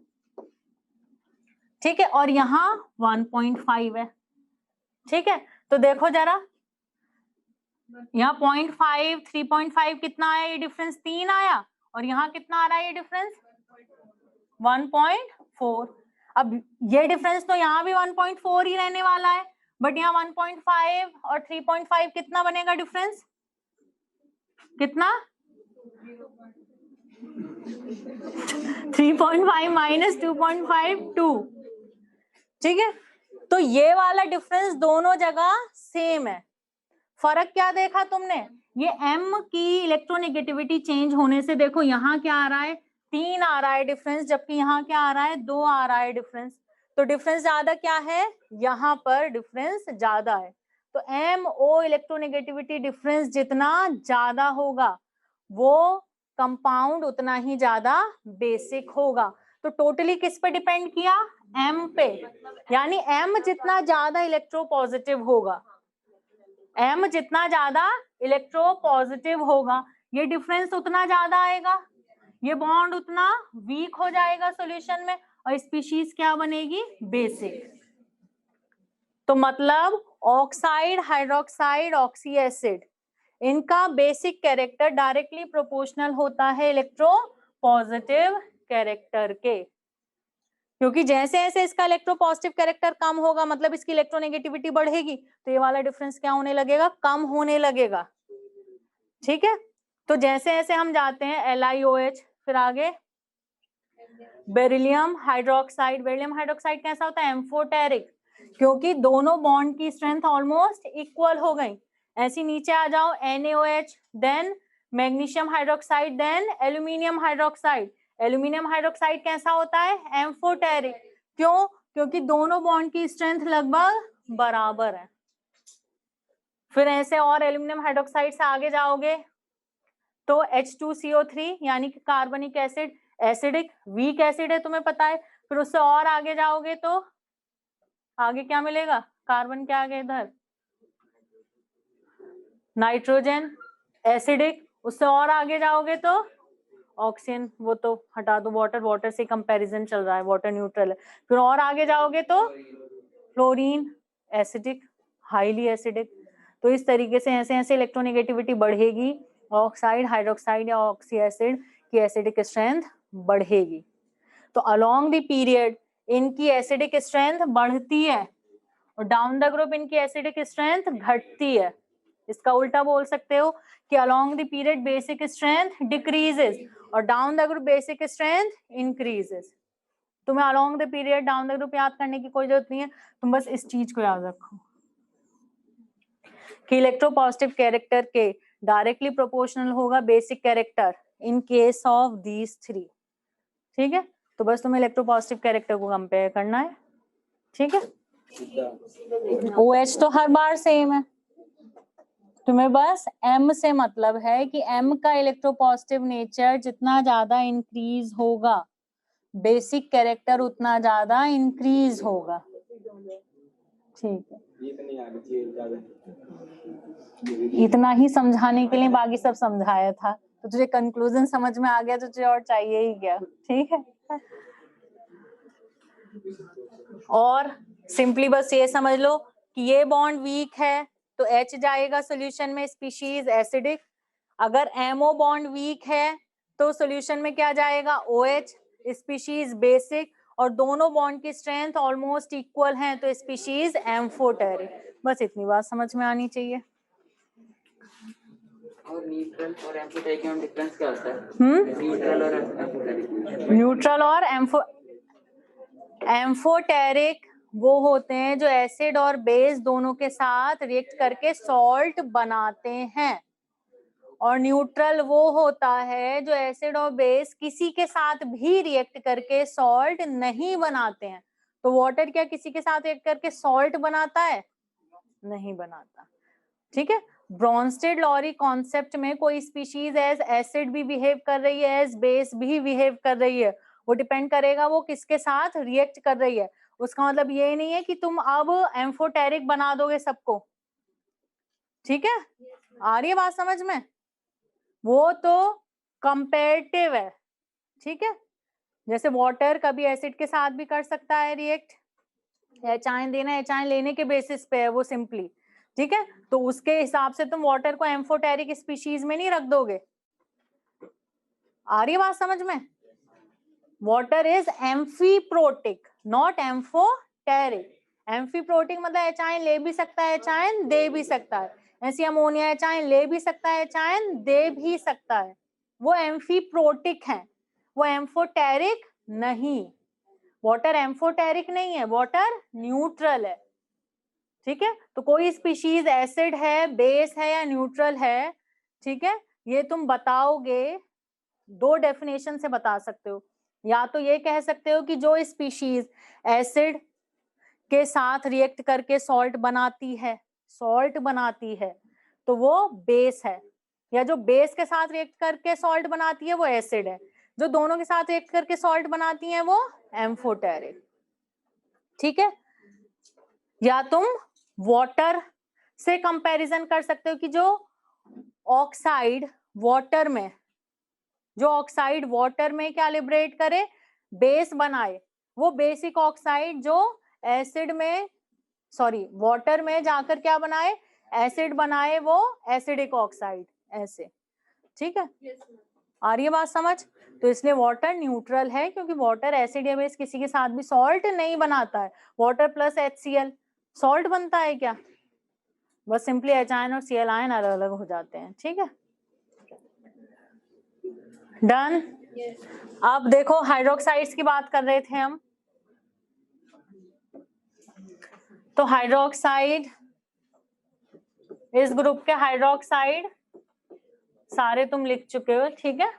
ठीक है, और यहाँ 1.5 है, ठीक है। तो देखो जरा, यहाँ 0.5, 3.5 कितना आया ये डिफरेंस? 3 आया, और यहाँ कितना आ रहा है ये डिफरेंस? 1.4। अब ये डिफरेंस तो यहाँ भी 1.4 ही रहने वाला है, बट यहाँ 1.5 और 3.5 कितना बनेगा डिफरेंस? कितना? 3.5 माइनस 2.5 2, ठीक है। तो ये वाला डिफरेंस दोनों जगह सेम है। फर्क क्या देखा तुमने? ये M की इलेक्ट्रोनेगेटिविटी चेंज होने से देखो यहाँ क्या आ रहा है? 3 आ रहा है डिफरेंस, जबकि यहाँ क्या आ रहा है? 2 आ रहा है डिफरेंस। तो डिफरेंस ज्यादा क्या है? यहाँ पर डिफरेंस ज्यादा है। तो MO इलेक्ट्रोनेगेटिविटी डिफरेंस जितना ज्यादा होगा वो कंपाउंड उतना ही ज्यादा बेसिक होगा। तो टोटली किस पे डिपेंड किया? M पे। यानी M जितना ज्यादा इलेक्ट्रोपॉजिटिव होगा, M जितना ज्यादा इलेक्ट्रोपॉजिटिव होगा, ये डिफरेंस उतना ज्यादा आएगा, ये बॉन्ड उतना वीक हो जाएगा सॉल्यूशन में, और स्पीशीज क्या बनेगी? बेसिक। तो मतलब ऑक्साइड, हाइड्रोक्साइड, ऑक्सी एसिड, इनका बेसिक कैरेक्टर डायरेक्टली प्रोपोर्शनल होता है इलेक्ट्रोपॉजिटिव कैरेक्टर के, क्योंकि जैसे जैसे इसका इलेक्ट्रोपॉजिटिव कैरेक्टर कम होगा, मतलब इसकी इलेक्ट्रोनेगेटिविटी बढ़ेगी, तो ये वाला डिफरेंस क्या होने लगेगा? कम होने लगेगा, ठीक है। तो जैसे जैसे हम जाते हैं LiOH, फिर आगे बेरिलियम हाइड्रोक्साइड। बेरिलियम हाइड्रोक्साइड कैसा होता है? एम्फोटेरिक, क्योंकि दोनों बॉन्ड की स्ट्रेंथ ऑलमोस्ट इक्वल हो गई। ऐसी नीचे आ जाओ, NaOH, then magnesium hydroxide, then aluminium hydroxide. Aluminium hydroxide कैसा होता है? एम्फोटेरिक। क्यों? क्योंकि दोनों बॉन्ड की स्ट्रेंथ लगभग बराबर है। फिर ऐसे और एल्यूमिनियम हाइड्रोक्साइड से आगे जाओगे तो H2CO3 यानी कि कार्बनिक एसिड, एसिडिक वीक एसिड है, तुम्हें पता है। फिर उससे और आगे जाओगे तो आगे क्या मिलेगा? कार्बन के आगे इधर नाइट्रोजन, एसिडिक। उससे और आगे जाओगे तो ऑक्सीजन, वो तो हटा दो, वाटर, वाटर से कंपैरिजन चल रहा है, वाटर न्यूट्रल है। फिर और आगे जाओगे तो फ्लोरीन, एसिडिक, हाईली एसिडिक। तो इस तरीके से ऐसे ऐसे इलेक्ट्रोनेगेटिविटी बढ़ेगी, ऑक्साइड, हाइड्रोक्साइड या ऑक्सी एसिड की एसिडिक स्ट्रेंथ बढ़ेगी। तो अलोंग द पीरियड इनकी एसिडिक स्ट्रेंथ बढ़ती है और डाउन द ग्रुप इनकी एसिडिक स्ट्रेंथ घटती है। इसका उल्टा बोल सकते हो कि along the period basic strength decreases और down the group basic strength increases. तुम्हें along the period, down the group याद करने की कोई जरूरत नहीं है, तुम बस इस चीज को याद रखो कि इलेक्ट्रोपॉजिटिव कैरेक्टर के डायरेक्टली प्रोपोर्शनल होगा basic character in case of these three, ठीक है। तो बस तुम्हें इलेक्ट्रोपॉजिटिव कैरेक्टर को कंपेयर करना है, ठीक है। OH तो हर बार सेम है, तुम्हें बस M से मतलब है कि M का इलेक्ट्रोपॉजिटिव नेचर जितना ज्यादा इंक्रीज होगा, बेसिक कैरेक्टर उतना ज्यादा इंक्रीज होगा, ठीक है। इतना ही समझाने के लिए बाकी सब समझाया था, तो तुझे कंक्लूजन समझ में आ गया तो तुझे और चाहिए ही क्या, ठीक है। और सिंपली बस ये समझ लो कि ये बॉन्ड वीक है तो H जाएगा सॉल्यूशन में, स्पीशीज एसिडिक, अगर MO बॉन्ड वीक है तो सॉल्यूशन में क्या जाएगा, OH, स्पीशीज बेसिक, और दोनों बॉन्ड की स्ट्रेंथ ऑलमोस्ट इक्वल हैं तो स्पीशीज एम्फोटेरिक। बस इतनी बात समझ में आनी चाहिए। और न्यूट्रल और एम्फोटेरिक में डिफरेंस क्या होता है? न्यूट्रल और एम्फोटेरिक वो होते हैं जो एसिड और बेस दोनों के साथ रिएक्ट करके सॉल्ट बनाते हैं, और न्यूट्रल वो होता है जो एसिड और बेस किसी के साथ भी रिएक्ट करके सॉल्ट नहीं बनाते हैं। तो वाटर क्या किसी के साथ रिएक्ट करके सॉल्ट बनाता है? नहीं बनाता। ठीक है, ब्रॉन्स्टेड-लॉरी कॉन्सेप्ट में कोई स्पीशीज एज एसिड भी बिहेव कर रही है, एज बेस भी बिहेव कर रही है, वो डिपेंड करेगा वो किसके साथ रिएक्ट कर रही है। उसका मतलब ये नहीं है कि तुम अब एम्फोटेरिक बना दोगे सबको। ठीक है, आ रही है बात समझ में? वो तो कंपेरेटिव है। ठीक है, जैसे वाटर कभी एसिड के साथ भी कर सकता है रिएक्ट, एचाइन देना एचाइन लेने के बेसिस पे है वो सिंपली। ठीक है, तो उसके हिसाब से तुम वाटर को एम्फोटेरिक स्पीशीज में नहीं रख दोगे। आ रही है बात समझ में? Water is amphiprotic not amphoteric. Amphiprotic मतलब एचाइन ले भी सकता है, एचाइन दे भी सकता है। ऐसी अमोनिया एचाइन ले भी सकता है, एचाइन दे भी सकता है, वो एम्फीप्रोटिक है, वो एम्फोटेरिक नहीं। वाटर एम्फोटेरिक नहीं है, वाटर न्यूट्रल है। ठीक है, तो कोई स्पीशीज एसिड है, बेस है या न्यूट्रल है, ठीक है, ये तुम बताओगे, दो डेफिनेशन से बता सकते हो। या तो ये कह सकते हो कि जो स्पीशीज एसिड के साथ रिएक्ट करके सॉल्ट बनाती है तो वो बेस है, या जो बेस के साथ रिएक्ट करके सॉल्ट बनाती है वो एसिड है, जो दोनों के साथ रिएक्ट करके सॉल्ट बनाती है वो एम्फोटेरिक। ठीक है, या तुम वाटर से कंपैरिजन कर सकते हो कि जो ऑक्साइड वाटर में क्या लिबरेट करे, बेस बनाए, वो बेसिक ऑक्साइड जो एसिड में वाटर में जाकर क्या बनाए, एसिड बनाए, वो एसिडिक ऑक्साइड ऐसे। ठीक है, आ रही है बात समझ? तो इसलिए वाटर न्यूट्रल है क्योंकि वाटर एसिड या बेस किसी के साथ भी सॉल्ट नहीं बनाता है। वाटर प्लस HCl सॉल्ट बनता है क्या? बस सिंपली H आयन और Cl आयन अलग अलग हो जाते हैं। ठीक है, डन। अब देखो हाइड्रोक्साइड्स की बात कर रहे थे हम, तो हाइड्रोक्साइड, इस ग्रुप के हाइड्रोक्साइड सारे तुम लिख चुके हो। ठीक है,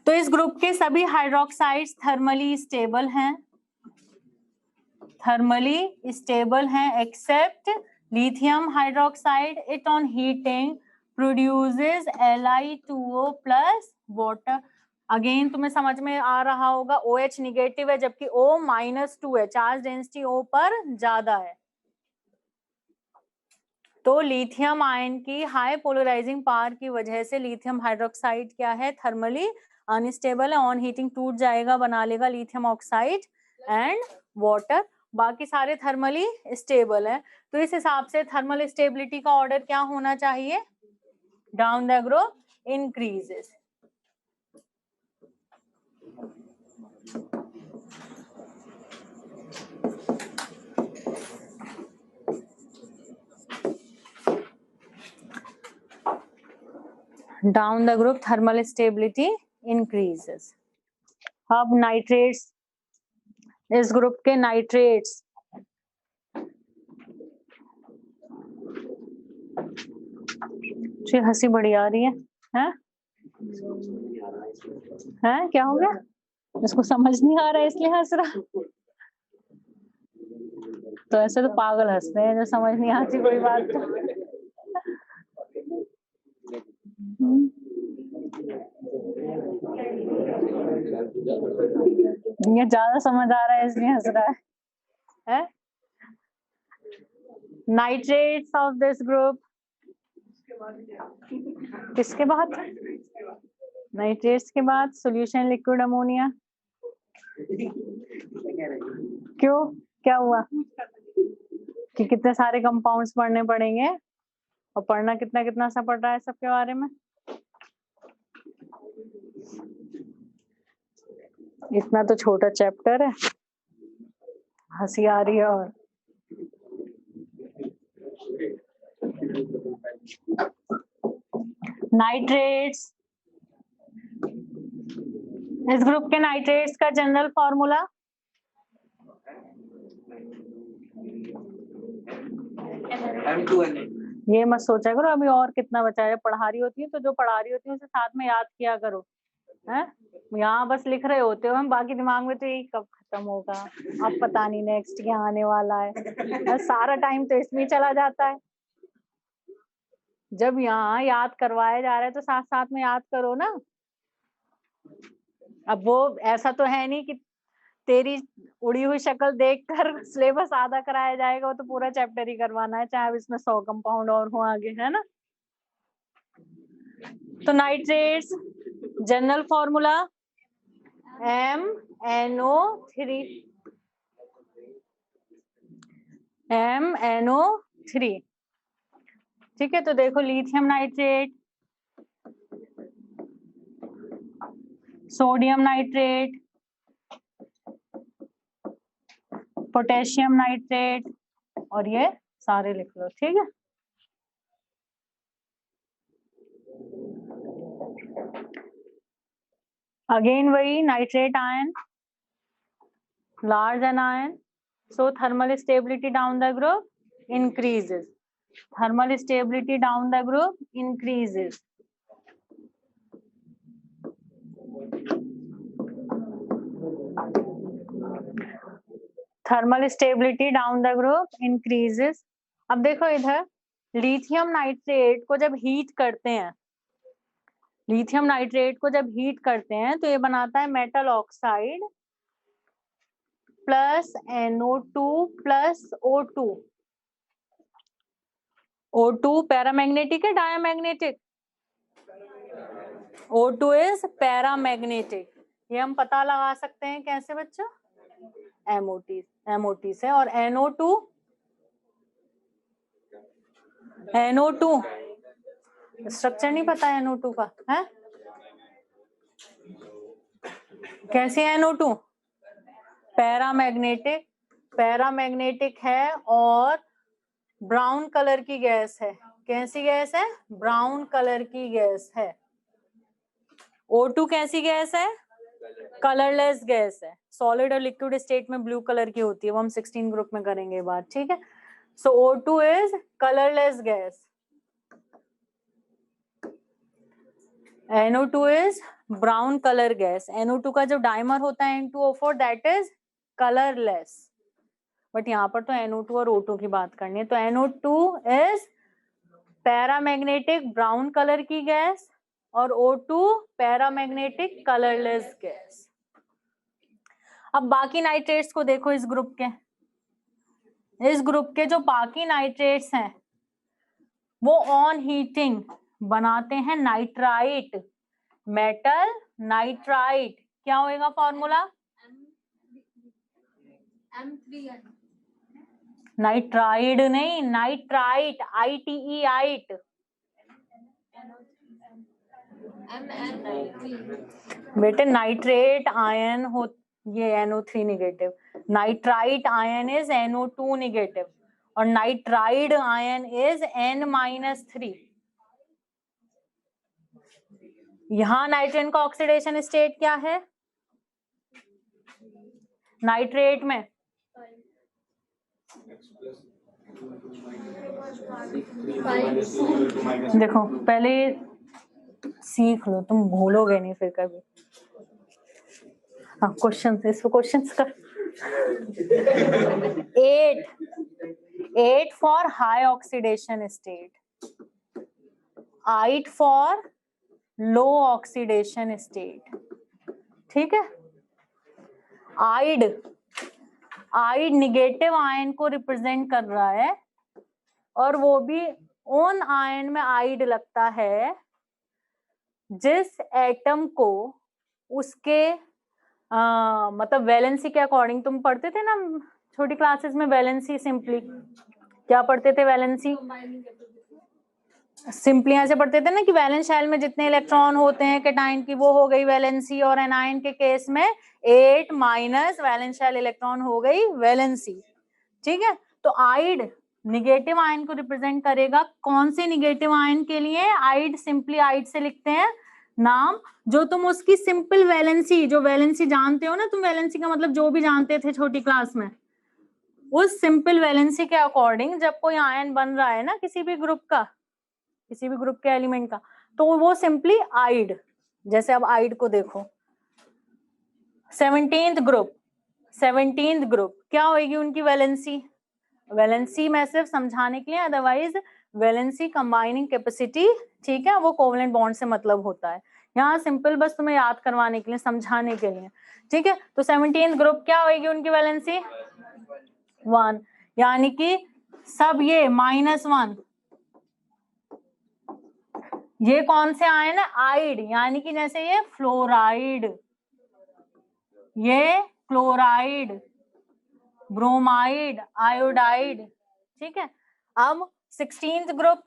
तो इस ग्रुप के सभी हाइड्रोक्साइड्स थर्मली स्टेबल हैं except lithium hydroxide. It on heating produces Li2O plus water. Again तुम्हें समझ में आ रहा होगा, OH निगेटिव है जबकि O-2 है, चार्ज डेंसिटी O पर ज्यादा है। तो लिथियम आयन की हाई पोलराइजिंग पावर की वजह से लिथियम हाइड्रोक्साइड क्या है, थर्मली अनस्टेबल है। ऑन हीटिंग टूट जाएगा, बना लेगा लिथियम ऑक्साइड एंड वाटर। बाकी सारे थर्मली स्टेबल है। तो इस हिसाब से थर्मल स्टेबिलिटी का ऑर्डर क्या होना चाहिए, down the group increases. Down the group thermal stability increases. अब नाइट्रेट्स, इस ग्रुप के नाइट्रेट्स, हंसी बड़ी आ रही है, हैं? हैं क्या हो गया? इसको समझ नहीं आ रहा है इसलिए हंस रहा। तो ऐसे तो पागल हंसते हैं जो समझ नहीं आती कोई बात। ये ज्यादा समझ आ रहा है इसलिए हंस रहा है? नाइट्रेट्स ऑफ दिस ग्रुप, किसके बाद? नाइट्रेट्स के बाद सॉल्यूशन लिक्विड अमोनिया। क्यों, क्या हुआ कि कितने सारे कंपाउंड्स पढ़ने पड़ेंगे? और पढ़ना कितना कितना सा पढ़ रहा है सबके बारे में। इतना तो छोटा चैप्टर है, हंसी आ रही है। और नाइट्रेट्स, इस ग्रुप के नाइट्रेट्स का जनरल फॉर्मूला M2NA। ये मत सोचा करो अभी और कितना बचा है। पढ़ा रही होती है तो जो पढ़ा रही होती है उसे साथ में याद किया करो, है। यहाँ बस लिख रहे होते हो हम, बाकी दिमाग में तो यही कब खत्म होगा, अब पता नहीं नेक्स्ट क्या आने वाला है। सारा टाइम तो इसमें चला जाता है। जब यहाँ याद करवाया जा रहा है तो साथ साथ में याद करो ना। अब वो ऐसा तो है नहीं कि तेरी उड़ी हुई शक्ल देखकर सिलेबस आधा कराया जाएगा, वो तो पूरा चैप्टर ही करवाना है, चाहे अब इसमें 100 कंपाउंड और हो आगे, है ना। तो nitrates general formula MnO3, MnO3। ठीक है, तो देखो lithium nitrate, sodium nitrate, potassium nitrate, और ये सारे लिख लो, ठीक है। अगेन वही nitrate ion, large anion, so thermal stability down the group increases, thermal stability down the group increases। Thermal stability down the group increases. अब देखो इधर लिथियम नाइट्रेट को जब हीट करते हैं, लिथियम नाइट्रेट को जब हीट करते हैं तो ये बनाता है metal oxide plus NO2 plus O2। O2 paramagnetic है डायमैग्नेटिक? O2 is paramagnetic. ये हम पता लगा सकते हैं कैसे बच्चों? MOT से। और NO2 स्ट्रक्चर नहीं पता है NO2 का, है कैसे? NO2 पैरामैग्नेटिक, पैरामैग्नेटिक है और ब्राउन कलर की गैस है। कैसी गैस है? ब्राउन कलर की गैस है। O2 कैसी गैस है? कलरलेस गैस है। सॉलिड और लिक्विड स्टेट में ब्लू कलर की होती है, वो हम 16 ग्रुप में करेंगे बात, ठीक है। सो O2 is colourless gas, NO2 is brown colour gas. NO2 का जो डाइमर होता है N2O4 that is colourless. But यहाँ पर तो NO2 और O2 की बात करनी है, तो NO2 is paramagnetic brown colour की गैस और O2 पैरामैग्नेटिक कलरलेस गैस। अब बाकी नाइट्रेट्स को देखो, इस ग्रुप के जो बाकी नाइट्रेट्स हैं वो ऑन हीटिंग बनाते हैं नाइट्राइट, मेटल नाइट्राइट। क्या होएगा फॉर्मूला? M3N। नाइट्राइड नहीं, नाइट्राइट, ITE। बेटे नाइट्रेट आयन हो, ये NO3 negative, nitrite ion is NO2 negative और नाइट्राइड आयन इज N-3। यहां नाइट्रेट का ऑक्सीडेशन स्टेट क्या है नाइट्रेट में? देखो पहले सीख लो, तुम भूलोगे नहीं फिर कभी। हाँ क्वेश्चन, इसको क्वेश्चन कर। 8 for high oxidation state, 8 for low oxidation state, ठीक है। आइड निगेटिव आयन को रिप्रेजेंट कर रहा है और वो भी उन आयन में आइड लगता है जिस एटम को उसके मतलब वैलेंसी के अकॉर्डिंग, तुम पढ़ते थे ना छोटी क्लासेस में वैलेंसी, सिंपली क्या पढ़ते थे? वैलेंसी सिंपली ऐसे पढ़ते थे ना कि वैलेंस शेल में जितने इलेक्ट्रॉन होते हैं कैटायन की, वो हो गई वैलेंसी, और एनायन के केस में 8 माइनस वैलेंस शेल इलेक्ट्रॉन हो गई वैलेंसी। ठीक है, तो आइड निगेटिव आयन को रिप्रेजेंट करेगा। कौन से निगेटिव आयन के लिए? आइड, सिंपली आइड से लिखते हैं नाम। जो तुम उसकी सिंपल वैलेंसी, जो वैलेंसी जानते हो ना तुम, वैलेंसी का मतलब जो भी जानते थे छोटी क्लास में, उस सिंपल वैलेंसी के अकॉर्डिंग जब कोई आयन बन रहा है ना किसी भी ग्रुप का, किसी भी ग्रुप के एलिमेंट का, तो वो सिंपली आइड। जैसे अब आइड को देखो, 17th ग्रुप, 17th ग्रुप क्या होगी उनकी वैलेंसी? वैलेंसी मैं सिर्फ समझाने के लिए, अदरवाइज वैलेंसी कंबाइनिंग कैपेसिटी, ठीक है, वो कोवलेंट बॉन्ड से मतलब होता है। यहाँ सिंपल बस तुम्हें याद करवाने के लिए, समझाने के लिए, ठीक है। तो 17th ग्रुप क्या होगी उनकी वैलेंसी? 1, यानी कि सब ये -1, ये कौन से आयन है? आइड, यानी कि जैसे ये फ्लोराइड, ये क्लोराइड, ब्रोमाइड, आयोडाइड, ठीक है। अब 16th group,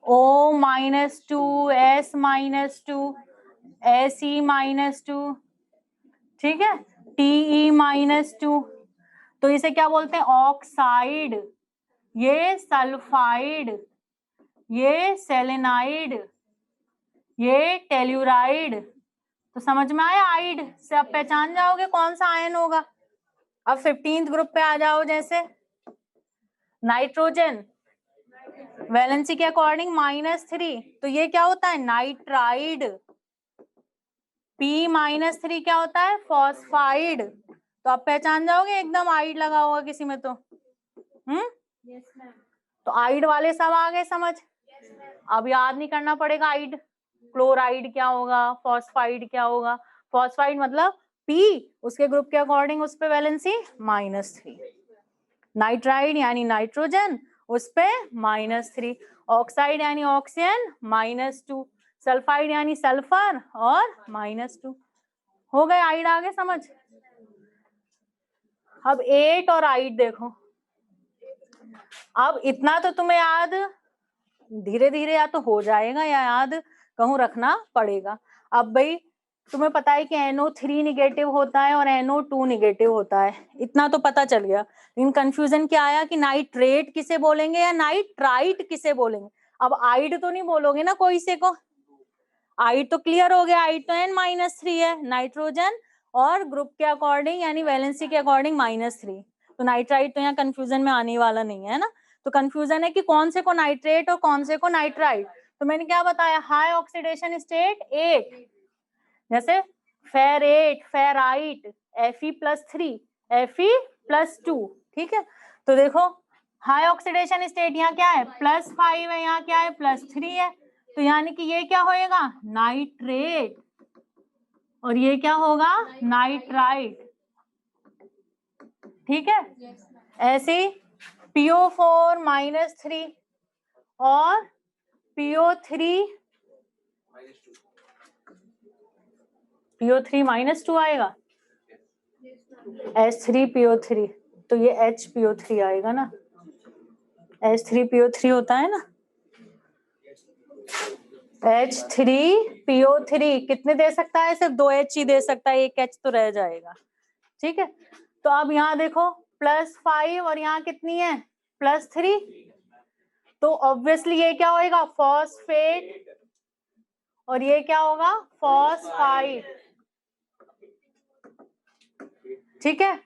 O-2, S-2, Se-2, ठीक है, Te-2, तो इसे क्या बोलते हैं? ऑक्साइड, ये सल्फाइड, ये सेलेनाइड, ये टेल्यूराइड। तो समझ में आया? आइड से आप पहचान जाओगे कौन सा आयन होगा। अब 15th ग्रुप पे आ जाओ। जैसे नाइट्रोजन, वैलेंसी के अकॉर्डिंग -3, तो ये क्या होता है? नाइट्राइड। P-3 क्या होता है? फॉस्फाइड। तो आप पहचान जाओगे एकदम, आइड लगा होगा किसी में तो। तो आइड वाले सब आ गए समझ। अब याद नहीं करना पड़ेगा आइड, क्लोराइड क्या होगा, फॉस्फाइड क्या होगा। फॉस्फाइड मतलब P, उसके ग्रुप के अकॉर्डिंग उस पे वैलेंसी -3। नाइट्राइड यानी नाइट्रोजन, उस पे -3। ऑक्साइड यानी ऑक्सीजन, -2। सल्फाइड यानी सल्फर, और -2। हो गए आइड आगे समझ। अब 8 और आइड देखो। अब इतना तो तुम्हें याद धीरे धीरे या तो हो जाएगा या याद कहूँ रखना पड़ेगा। अब भाई तुम्हें पता है कि NO3 निगेटिव होता है और NO2 निगेटिव होता है, इतना तो पता चल गया। लेकिन कंफ्यूजन क्या आया कि नाइट्रेट किसे बोलेंगे या नाइट्राइट किसे बोलेंगे। अब आइड तो नहीं बोलोगे ना कोई से को, आइड तो क्लियर हो गया, आइड तो N-3 है नाइट्रोजन, और ग्रुप के अकॉर्डिंग यानी वैलेंसी के अकॉर्डिंग -3। तो नाइट्राइट तो यहाँ कंफ्यूजन में आने वाला नहीं है ना। तो कंफ्यूजन है कि कौन से को नाइट्रेट और कौन से को नाइट्राइट। तो मैंने क्या बताया? हाई ऑक्सीडेशन स्टेट 8, जैसे फेरेट, फेराइट, Fe+3, Fe+2, ठीक है। तो देखो हाई ऑक्सीडेशन स्टेट यहाँ क्या है? +5 है, यहाँ क्या है? +3 है। तो यानी कि ये क्या होएगा? नाइट्रेट, और ये क्या होगा? नाइट्राइट, ठीक है। ऐसे PO4 -3 और PO3 -2 आएगा, H3PO3, तो ये HPO3 आएगा ना, H3PO3 होता है ना। H3PO3 कितने दे सकता है? सिर्फ 2 H ही दे सकता है, 1 H तो रह जाएगा, ठीक है। तो अब यहाँ देखो +5 और यहाँ कितनी है? +3, तो ऑब्वियसली ये क्या होएगा? फॉस्फेट, और ये क्या होगा? फॉस्फाइड, ठीक है।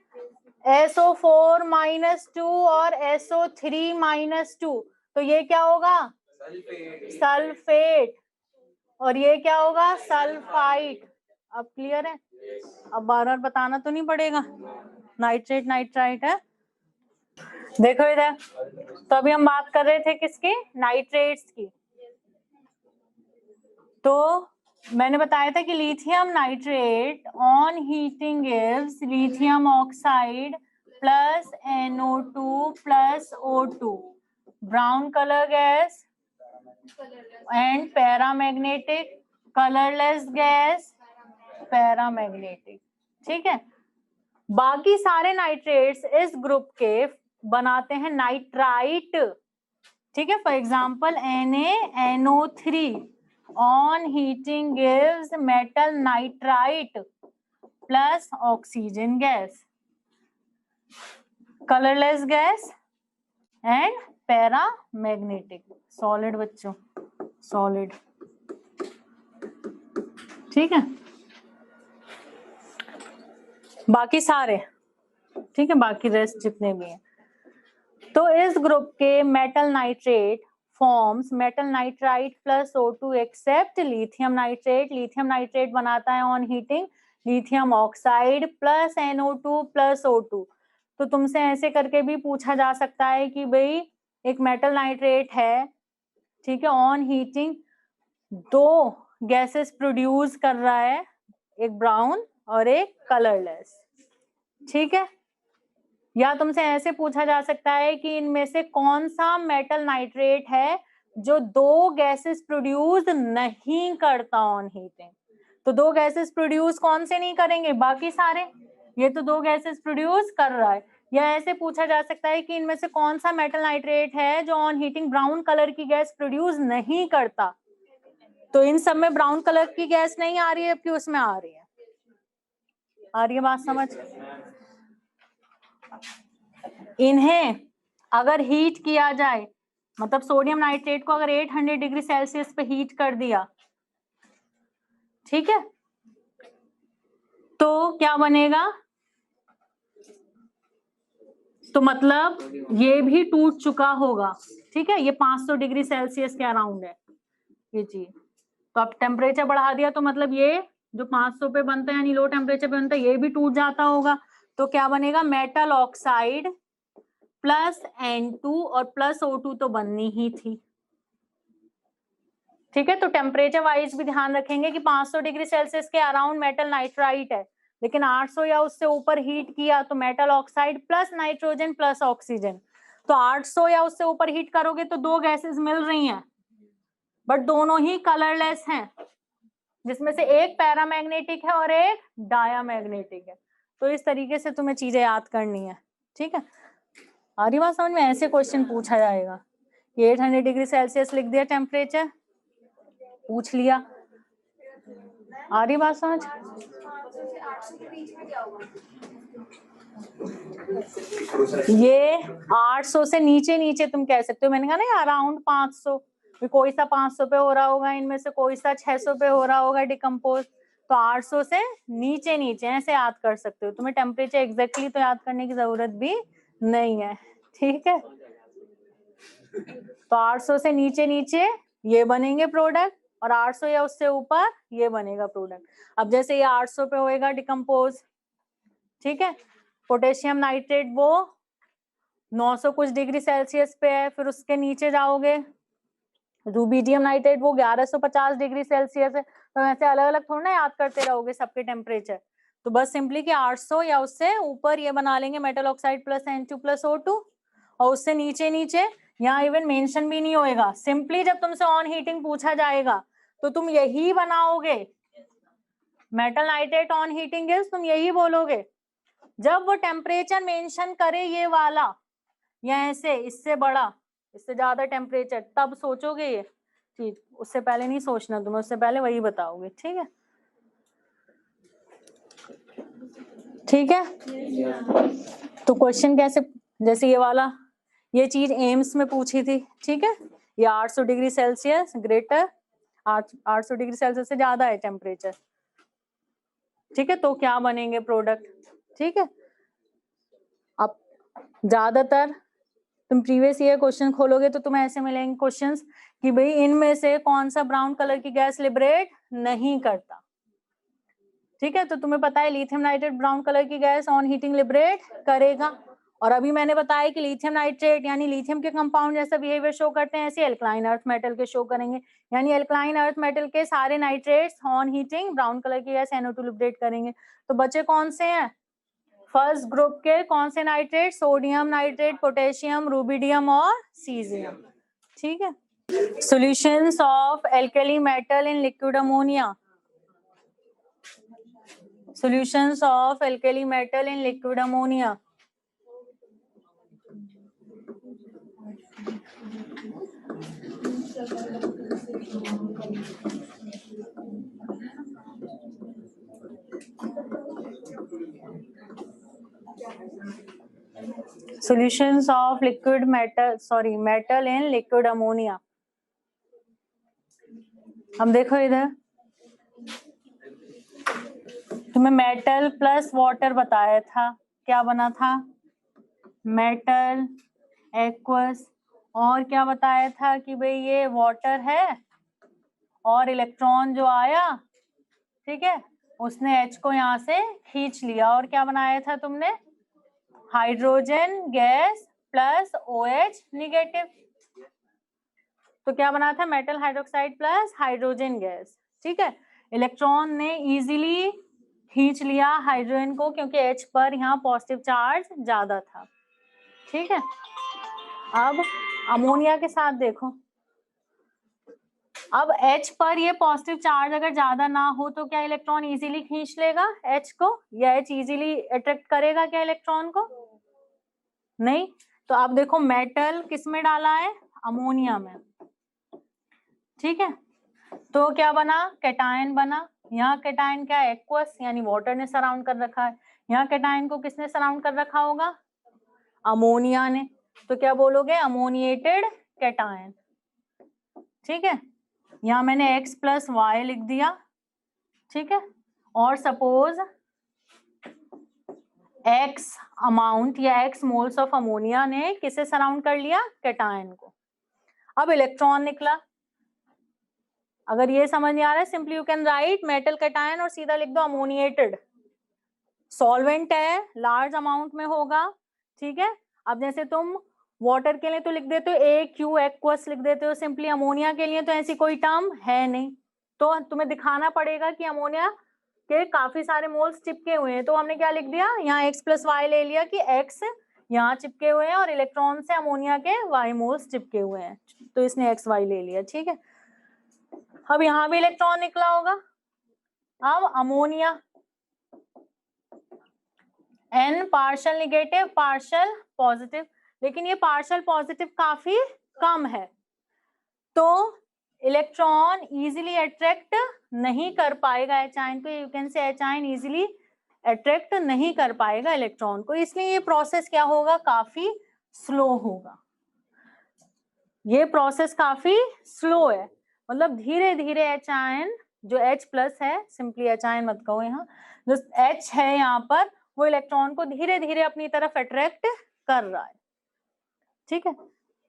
SO4 -2 और SO3 -2, तो ये क्या होगा? सल्फेट, और ये क्या होगा? सल्फाइड। अब क्लियर है? अब बार बार बताना तो नहीं पड़ेगा, नाइट्रेट नाइट्राइट है। देखो इधर, तो अभी हम बात कर रहे थे किसकी? नाइट्रेट्स की। तो मैंने बताया था कि lithium nitrate on heating gives lithium oxide plus NO2 plus O2, brown colour gas and paramagnetic, colourless gas, paramagnetic, ठीक है। बाकी सारे नाइट्रेट्स इस ग्रुप के बनाते हैं नाइट्राइट, ठीक है, for example NaNO3 on heating gives metal nitrite plus oxygen gas, colourless gas and paramagnetic solid बच्चों, सॉलिड। ठीक है, बाकी सारे ठीक है, बाकी रेस्ट जितने भी हैं। तो इस ग्रुप के metal nitrate forms metal nitrite plus O2 except lithium nitrate. Lithium nitrate बनाता है on heating lithium oxide plus NO2 plus O2। तो तुमसे ऐसे करके भी पूछा जा सकता है कि भाई एक मेटल नाइट्रेट है, ठीक है, ऑन हीटिंग दो गैसेस प्रोड्यूस कर रहा है, एक ब्राउन और एक कलरलेस। ठीक है, या तुमसे ऐसे पूछा जा सकता है कि इनमें से कौन सा मेटल नाइट्रेट है जो दो गैसेस प्रोड्यूस नहीं करता ऑन हीटिंग। तो दो गैसेस प्रोड्यूस कौन से नहीं करेंगे, बाकी सारे। ये तो दो गैसेस प्रोड्यूस कर रहा है। या ऐसे पूछा जा सकता है कि इनमें से कौन सा मेटल नाइट्रेट है जो ऑन हीटिंग ब्राउन कलर की गैस प्रोड्यूस नहीं करता। तो इन सब में ब्राउन कलर की गैस नहीं आ रही है, कि उसमें आ रही है। आ रही है बात समझ? इन्हें अगर हीट किया जाए, मतलब सोडियम नाइट्रेट को अगर 800 डिग्री सेल्सियस पे हीट कर दिया, ठीक है, तो क्या बनेगा? तो मतलब ये भी टूट चुका होगा। ठीक है, ये 500 डिग्री सेल्सियस के अराउंड है ये चीज। तो अब टेम्परेचर बढ़ा दिया तो मतलब ये जो 500 पे बनता है यानी लो टेम्परेचर पे बनता है, ये भी टूट जाता होगा। तो क्या बनेगा? मेटल ऑक्साइड प्लस N2 और प्लस O2 तो बननी ही थी। ठीक है, तो टेम्परेचर वाइज भी ध्यान रखेंगे कि 500 डिग्री सेल्सियस के अराउंड मेटल नाइट्राइट है, लेकिन 800 या उससे ऊपर हीट किया तो metal oxide plus nitrogen plus oxygen. तो 800 या उससे ऊपर हीट करोगे तो दो गैसेस मिल रही हैं, बट दोनों ही कलरलेस हैं, जिसमें से एक पैरामैग्नेटिक है और एक डायामैग्नेटिक है। तो इस तरीके से तुम्हें चीजें याद करनी है। ठीक है, आ रही बात समझ में? ऐसे क्वेश्चन पूछा जाएगा। 800 डिग्री सेल्सियस लिख दिया टेम्परेचर, पूछ लिया। आ रही बात समझ? ये 800 से नीचे नीचे तुम कह सकते हो। मैंने कहा ना अराउंड 500, कोई सा 500 पे हो रहा होगा, इनमें से कोई सा 600 पे हो रहा होगा डिकम्पोज। तो 800 से नीचे नीचे ऐसे याद कर सकते हो। तुम्हें टेम्परेचर एग्जैक्टली तो याद करने की जरूरत भी नहीं है। ठीक है, तो 800 से नीचे नीचे ये बनेंगे प्रोडक्ट, और 800 या उससे ऊपर ये बनेगा प्रोडक्ट। अब जैसे ये 800 पे होएगा डिकम्पोज, ठीक है, पोटेशियम नाइट्रेट वो 900 कुछ डिग्री सेल्सियस पे है, फिर उसके नीचे जाओगे रूबिडियम नाइट्रेट वो 1150 डिग्री सेल्सियस है। तो ऐसे अलग अलग थोड़ा ना याद करते रहोगे सबके टेम्परेचर। तो बस सिंपली कि 800 या उससे ऊपर ये बना लेंगे metal oxide plus N2 plus O2, और उससे नीचे नीचे यहाँ इवन मेंशन भी नहीं होएगा। सिंपली जब तुमसे ऑन हीटिंग पूछा जाएगा तो तुम यही बनाओगे, metal nitrate on heating is, तुम यही बोलोगे। जब वो टेम्परेचर मेंशन करे ये वाला या ऐसे इससे बड़ा इससे ज्यादा टेम्परेचर, तब सोचोगे ये चीज, उससे पहले नहीं सोचना तुम्हें, उससे पहले वही बताओगे। ठीक है, ठीक है। तो क्वेश्चन कैसे, जैसे ये वाला, ये चीज एम्स में पूछी थी। ठीक है, ये 800 degree Celsius greater 800 degree Celsius से ज्यादा है टेम्परेचर। ठीक है, तो क्या बनेंगे प्रोडक्ट। ठीक है, अब ज्यादातर तुम प्रीवियस ईयर क्वेश्चन खोलोगे तो तुम्हें ऐसे मिलेंगे क्वेश्चंस कि भाई इनमें से कौन सा ब्राउन कलर की गैस लिबरेट नहीं करता। ठीक है, तो तुम्हें पता है लिथियम नाइट्रेट ब्राउन कलर की गैस ऑन हीटिंग लिबरेट करेगा। और अभी मैंने बताया कि लिथियम नाइट्रेट यानी लिथियम के कंपाउंड जैसा बिहेवियर शो करते हैं, ऐसे एल्कलाइन अर्थ मेटल के शो करेंगे। यानी एल्कलाइन अर्थ मेटल के सारे nitrates on heating brown colour की गैस NO2 लिबरेट करेंगे। तो बचे कौन से हैं? फर्स्ट ग्रुप के कौन से nitrate? Sodium nitrate, potassium, rubidium और सीजियम। ठीक है, solutions of alkali metal in liquid ammonia. Solutions of alkali metal in liquid ammonia. Solutions of liquid metal in liquid ammonia. अब देखो इधर तुम्हें मेटल प्लस वाटर बताया था, क्या बना था? मेटल एक्वस, और क्या बताया था कि भाई ये वाटर है और इलेक्ट्रॉन जो आया, ठीक है, उसने H को यहाँ से खींच लिया और क्या बनाया था तुमने? Hydrogen gas plus OH negative. तो क्या बना था? Metal hydroxide plus hydrogen gas, ठीक है। इलेक्ट्रॉन ने इजीली खींच लिया हाइड्रोजन को क्योंकि H पर यहाँ पॉजिटिव चार्ज ज्यादा था, ठीक है। अब अमोनिया के साथ देखो, अब H पर ये पॉजिटिव चार्ज अगर ज्यादा ना हो तो क्या इलेक्ट्रॉन इजीली खींच लेगा H को, या H इजीली अट्रैक्ट करेगा क्या इलेक्ट्रॉन को? नहीं। तो अब देखो मेटल किस में डाला है? अमोनिया में, ठीक है। तो क्या बना? कैटायन बना। यहाँ कैटायन क्या? एक्वस, यानी वाटर ने सराउंड कर रखा है। यहाँ कैटायन को किसने सराउंड कर रखा होगा? अमोनिया ने। तो क्या बोलोगे? अमोनिएटेड कैटायन, ठीक है। यहाँ मैंने X प्लस Y लिख दिया, ठीक है। और सपोज X अमाउंट या X मोल्स ऑफ अमोनिया ने किसे सराउंड कर लिया? कैटायन को। अब इलेक्ट्रॉन निकला। अगर ये समझ नहीं आ रहा है, simply you can write metal cation और सीधा लिख दो अमोनिएटेड। सॉल्वेंट है, लार्ज अमाउंट में होगा, ठीक है। अब जैसे तुम वाटर के लिए तो लिख देते हो AQ एक्वस लिख देते हो सिंपली, अमोनिया के लिए तो ऐसी कोई टर्म है नहीं, तो तुम्हें दिखाना पड़ेगा कि अमोनिया के काफी सारे मोल्स चिपके हुए हैं। तो हमने क्या लिख दिया? यहाँ X प्लस वाई ले लिया कि X यहाँ चिपके हुए हैं और इलेक्ट्रॉन से अमोनिया के Y मोल्स चिपके हुए हैं, तो इसने XY ले लिया, ठीक है। अब यहाँ भी इलेक्ट्रॉन निकला होगा। अब ammonia N partial negative partial positive, लेकिन ये पार्शियल पॉजिटिव काफी कम है, तो इलेक्ट्रॉन इजीली अट्रैक्ट नहीं कर पाएगा एच आयन को। You can say H ion easily attract नहीं कर पाएगा इलेक्ट्रॉन को, इसलिए ये प्रोसेस क्या होगा? काफी स्लो होगा। ये प्रोसेस काफी स्लो है, मतलब धीरे धीरे एच आयन जो H प्लस है, सिंपली एच आयन मत कहो, यहाँ जो H है यहाँ पर वो इलेक्ट्रॉन को धीरे धीरे अपनी तरफ अट्रैक्ट कर रहा है, ठीक है।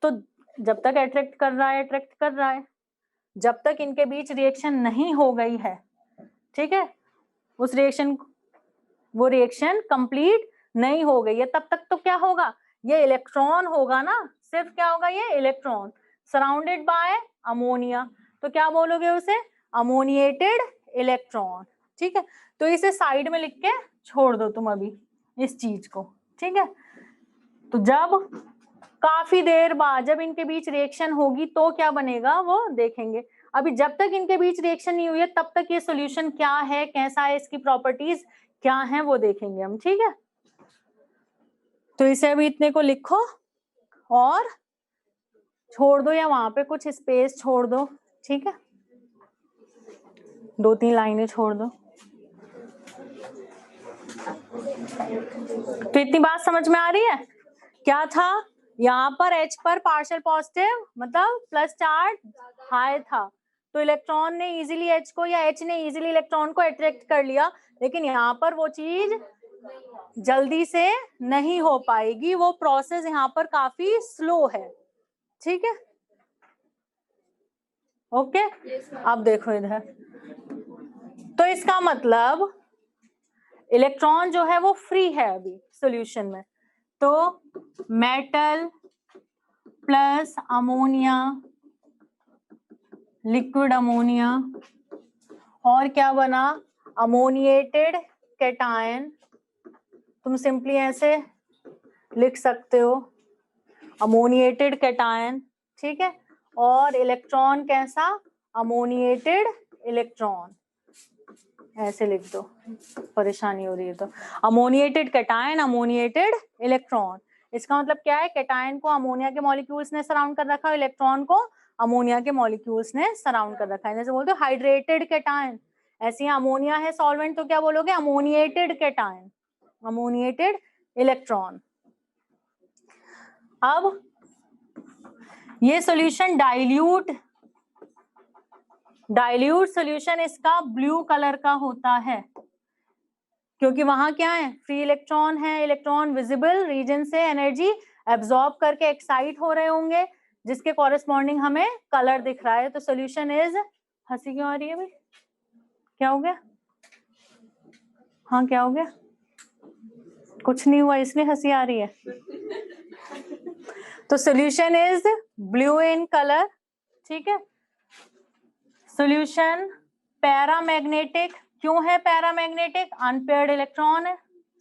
तो जब तक अट्रैक्ट कर रहा है, जब तक इनके बीच रिएक्शन नहीं हो गई है, ठीक है, वो रिएक्शन कंप्लीट नहीं हो गई है, तब तक तो क्या होगा? ये इलेक्ट्रॉन होगा ना, सिर्फ क्या होगा? ये इलेक्ट्रॉन सराउंडेड बाय अमोनिया, तो क्या बोलोगे उसे? अमोनिएटेड इलेक्ट्रॉन, ठीक है। तो इसे साइड में लिख के छोड़ दो तुम अभी इस चीज को, ठीक है। तो जब काफी देर बाद जब इनके बीच रिएक्शन होगी तो क्या बनेगा वो देखेंगे। अभी जब तक इनके बीच रिएक्शन नहीं हुई है तब तक ये सॉल्यूशन क्या है, कैसा है, इसकी प्रॉपर्टीज क्या है वो देखेंगे हम, ठीक है। तो इसे अभी इतने को लिखो और छोड़ दो, या वहां पे कुछ स्पेस छोड़ दो, ठीक है, 2-3 लाइनें छोड़ दो। तो इतनी बात समझ में आ रही है? क्या था यहाँ पर? H पर पार्शियल पॉजिटिव मतलब प्लस चार्ज हाई था, तो इलेक्ट्रॉन ने इजीली H को या H ने इजीली इलेक्ट्रॉन को अट्रैक्ट कर लिया, लेकिन यहाँ पर वो चीज जल्दी से नहीं हो पाएगी, वो प्रोसेस यहाँ पर काफी स्लो है, ठीक है। ओके, अब देखो इधर, तो इसका मतलब इलेक्ट्रॉन जो है वो फ्री है अभी सॉल्यूशन में, तो metal plus ammonia, liquid ammonia, और क्या बना? Ammoniated cation. तुम सिंपली ऐसे लिख सकते हो अमोनिएटेड कैटायन, ठीक है। और इलेक्ट्रॉन कैसा? अमोनिएटेड इलेक्ट्रॉन, ऐसे लिख दो, परेशानी हो रही है तो। अमोनिएटेड कैटायन, अमोनिएटेड इलेक्ट्रॉन, इसका मतलब क्या है? कैटायन को अमोनिया के मॉलिक्यूल्स ने सराउंड कर रखा है, इलेक्ट्रॉन को अमोनिया के मॉलिक्यूल्स ने सराउंड कर रखा है। जैसे बोलते हो हाइड्रेटेड केटायन, ऐसे ही अमोनिया है सॉल्वेंट तो क्या बोलोगे, अमोनिएटेड केटायन, अमोनिएटेड इलेक्ट्रॉन। अब ये सॉल्यूशन डाइल्यूट सॉल्यूशन इसका ब्लू कलर का होता है, क्योंकि वहां क्या है, फ्री इलेक्ट्रॉन है, इलेक्ट्रॉन विजिबल रीजन से एनर्जी एब्सॉर्ब करके एक्साइट हो रहे होंगे, जिसके कॉरेस्पॉन्डिंग हमें कलर दिख रहा है। तो सॉल्यूशन इज, हंसी क्यों आ रही है भाई, क्या हो गया, हाँ क्या हो गया, कुछ नहीं हुआ इसलिए हंसी आ रही है। तो solution is blue in colour, ठीक है। सॉल्यूशन पैरामैग्नेटिक, क्यों है पैरामैग्नेटिक, अनपेयर्ड इलेक्ट्रॉन है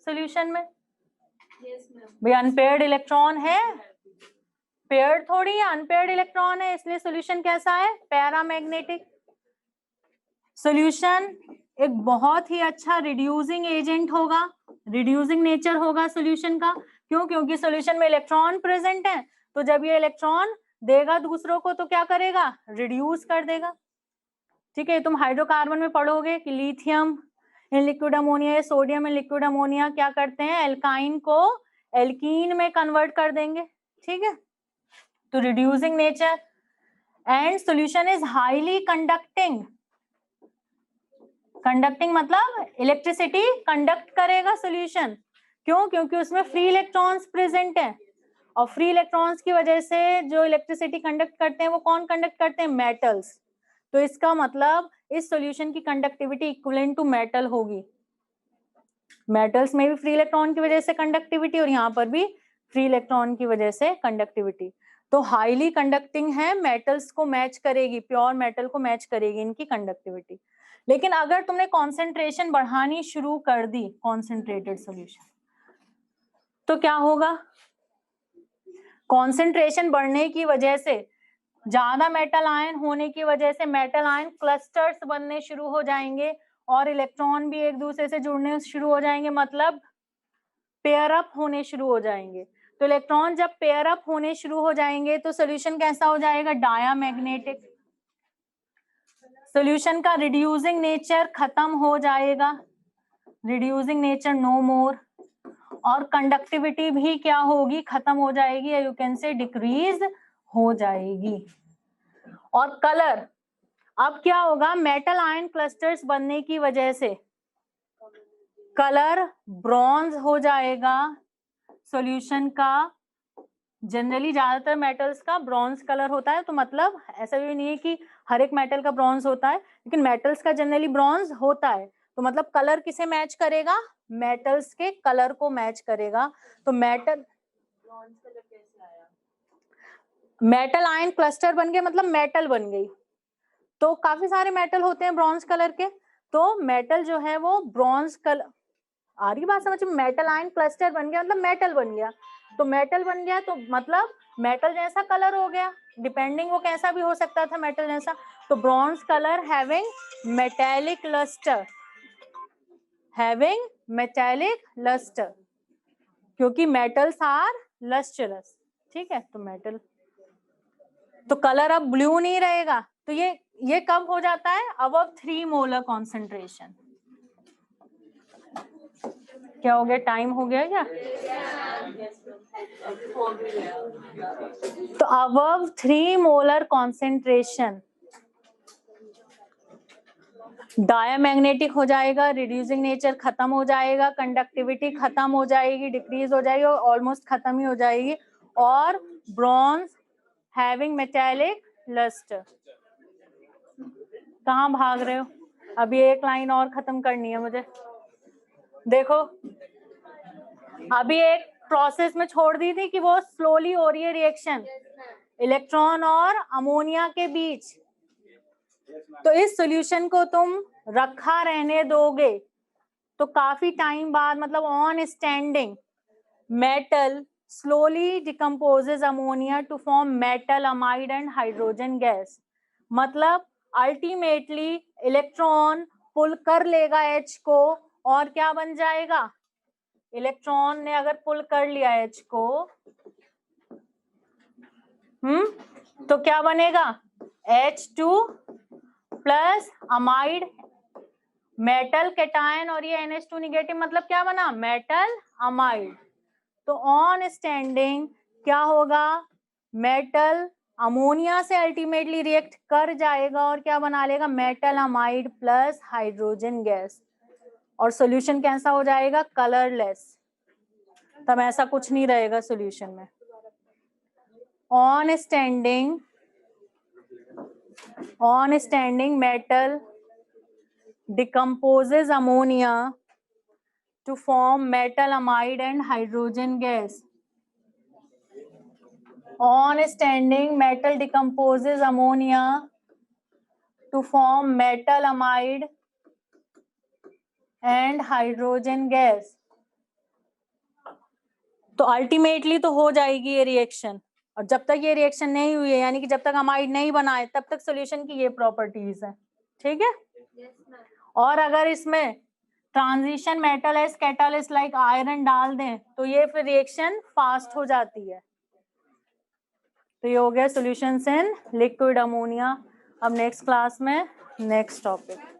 सॉल्यूशन में। भाई अनपेयर्ड इलेक्ट्रॉन है, पेयर्ड थोड़ी है, अनपेयर्ड इलेक्ट्रॉन है, इसलिए सॉल्यूशन कैसा है, पैरामैग्नेटिक। सॉल्यूशन एक बहुत ही अच्छा रिड्यूसिंग एजेंट होगा, रिड्यूसिंग नेचर होगा सॉल्यूशन का। क्यों, क्योंकि सॉल्यूशन में इलेक्ट्रॉन प्रेजेंट है, तो जब ये इलेक्ट्रॉन देगा दूसरों को तो क्या करेगा, रिड्यूस कर देगा। ठीक है, तुम हाइड्रोकार्बन में पढ़ोगे कि लिथियम इन लिक्विड अमोनिया या सोडियम इन लिक्विड अमोनिया क्या करते हैं, एल्काइन को एल्कीन में कन्वर्ट कर देंगे। ठीक है, तो reducing nature and solution is highly conducting. Conducting मतलब इलेक्ट्रिसिटी कंडक्ट करेगा सॉल्यूशन। क्यों, क्योंकि उसमें फ्री इलेक्ट्रॉन्स प्रेजेंट हैं, और फ्री इलेक्ट्रॉन्स की वजह से जो इलेक्ट्रिसिटी कंडक्ट करते हैं वो कौन कंडक्ट करते हैं, मेटल्स। तो इसका मतलब इस सॉल्यूशन की कंडक्टिविटी इक्विवेलेंट टू मेटल होगी। मेटल्स में भी फ्री इलेक्ट्रॉन की वजह से कंडक्टिविटी, और यहाँ पर भी फ्री इलेक्ट्रॉन की वजह से कंडक्टिविटी। तो हाईली कंडक्टिंग है, मेटल्स को मैच करेगी, प्योर मेटल को मैच करेगी इनकी कंडक्टिविटी। लेकिन अगर तुमने कॉन्सेंट्रेशन बढ़ानी शुरू कर दी, कॉन्सेंट्रेटेड सॉल्यूशन, तो क्या होगा, कॉन्सेंट्रेशन बढ़ने की वजह से, ज्यादा मेटल आयन होने की वजह से मेटल आयन क्लस्टर्स बनने शुरू हो जाएंगे, और इलेक्ट्रॉन भी एक दूसरे से जुड़ने शुरू हो जाएंगे, मतलब पेयर अप होने शुरू हो जाएंगे। तो इलेक्ट्रॉन जब पेयर अप होने शुरू हो जाएंगे तो सॉल्यूशन कैसा हो जाएगा, डायामैग्नेटिक। सॉल्यूशन का रिड्यूसिंग नेचर खत्म हो जाएगा, रिड्यूसिंग नेचर नो मोर, और कंडक्टिविटी भी क्या होगी, खत्म हो जाएगी, यू कैन से डिक्रीज हो जाएगी। और कलर, अब क्या होगा, मेटल आयन क्लस्टर्स बनने की वजह से कलर ब्रॉन्ज हो जाएगा सॉल्यूशन का। जनरली ज्यादातर मेटल्स का ब्रॉन्ज कलर होता है, तो मतलब ऐसा भी नहीं है कि हर एक मेटल का ब्रॉन्ज होता है, लेकिन मेटल्स का जनरली ब्रॉन्ज होता है। तो मतलब कलर किसे मैच करेगा, मेटल्स के कलर को मैच करेगा। तो मेटल आयन क्लस्टर बन गए, मतलब मेटल बन गई। तो काफी सारे मेटल होते हैं ब्रॉन्ज कलर के, तो मेटल जो है वो ब्रॉन्ज कलर, आ रही बात समझ में, मेटल आयन क्लस्टर बन गया मतलब मेटल बन गया। तो मेटल बन गया तो मतलब मेटल जैसा कलर हो गया, डिपेंडिंग वो कैसा भी हो सकता था मेटल जैसा। तो bronze colour having metallic lustre, having metallic lustre, क्योंकि मेटल्स आर लस्टरस। ठीक है, तो मेटल, तो कलर अब ब्लू नहीं रहेगा। तो ये कब हो जाता है, अबव 3 मोलर कॉन्सेंट्रेशन। क्या हो गया, टाइम हो गया क्या, तो अबव 3 मोलर कॉन्सेंट्रेशन डायामैग्नेटिक हो जाएगा, रिड्यूसिंग नेचर खत्म हो जाएगा, कंडक्टिविटी खत्म हो जाएगी, डिक्रीज हो जाएगी, और ऑलमोस्ट खत्म ही हो जाएगी, और ब्रॉन्ज हैविंग मेटेलिक लस्टर। कहाँ भाग रहे हो, अभी एक लाइन और खत्म करनी है मुझे। देखो अभी एक प्रोसेस में छोड़ दी थी कि वो स्लोली हो रही है रिएक्शन इलेक्ट्रॉन और अमोनिया के बीच। तो इस सॉल्यूशन को तुम रखा रहने दोगे तो काफी टाइम बाद, मतलब on standing, metal slowly decomposes ammonia to form metal amide and hydrogen gas। मतलब अल्टीमेटली इलेक्ट्रॉन पुल कर लेगा H को, और क्या बन जाएगा, इलेक्ट्रॉन ने अगर पुल कर लिया H को, तो क्या बनेगा, H2 plus amide metal cation और ये NH2 निगेटिव, मतलब क्या बना, मेटल अमाइड। तो ऑन स्टैंडिंग क्या होगा, मेटल अमोनिया से अल्टीमेटली रिएक्ट कर जाएगा और क्या बना लेगा, metal amide plus hydrogen gas, और सॉल्यूशन कैसा हो जाएगा, कलरलेस। तब ऐसा कुछ नहीं रहेगा सॉल्यूशन में। On standing metal decomposes ammonia to form metal amide and hydrogen gas. On standing, metal decomposes ammonia to form metal amide and hydrogen gas. तो अल्टीमेटली तो हो जाएगी ये रिएक्शन, और जब तक ये रिएक्शन नहीं हुई है, यानी कि जब तक अमाइड नहीं बना है, तब तक सॉल्यूशन की ये प्रॉपर्टीज है, ठीक है। और अगर इसमें transition metal as catalyst like iron डाल दें तो ये फिर रिएक्शन फास्ट हो जाती है। तो ये हो गया सॉल्यूशंस इन लिक्विड अमोनिया। अब नेक्स्ट क्लास में नेक्स्ट टॉपिक।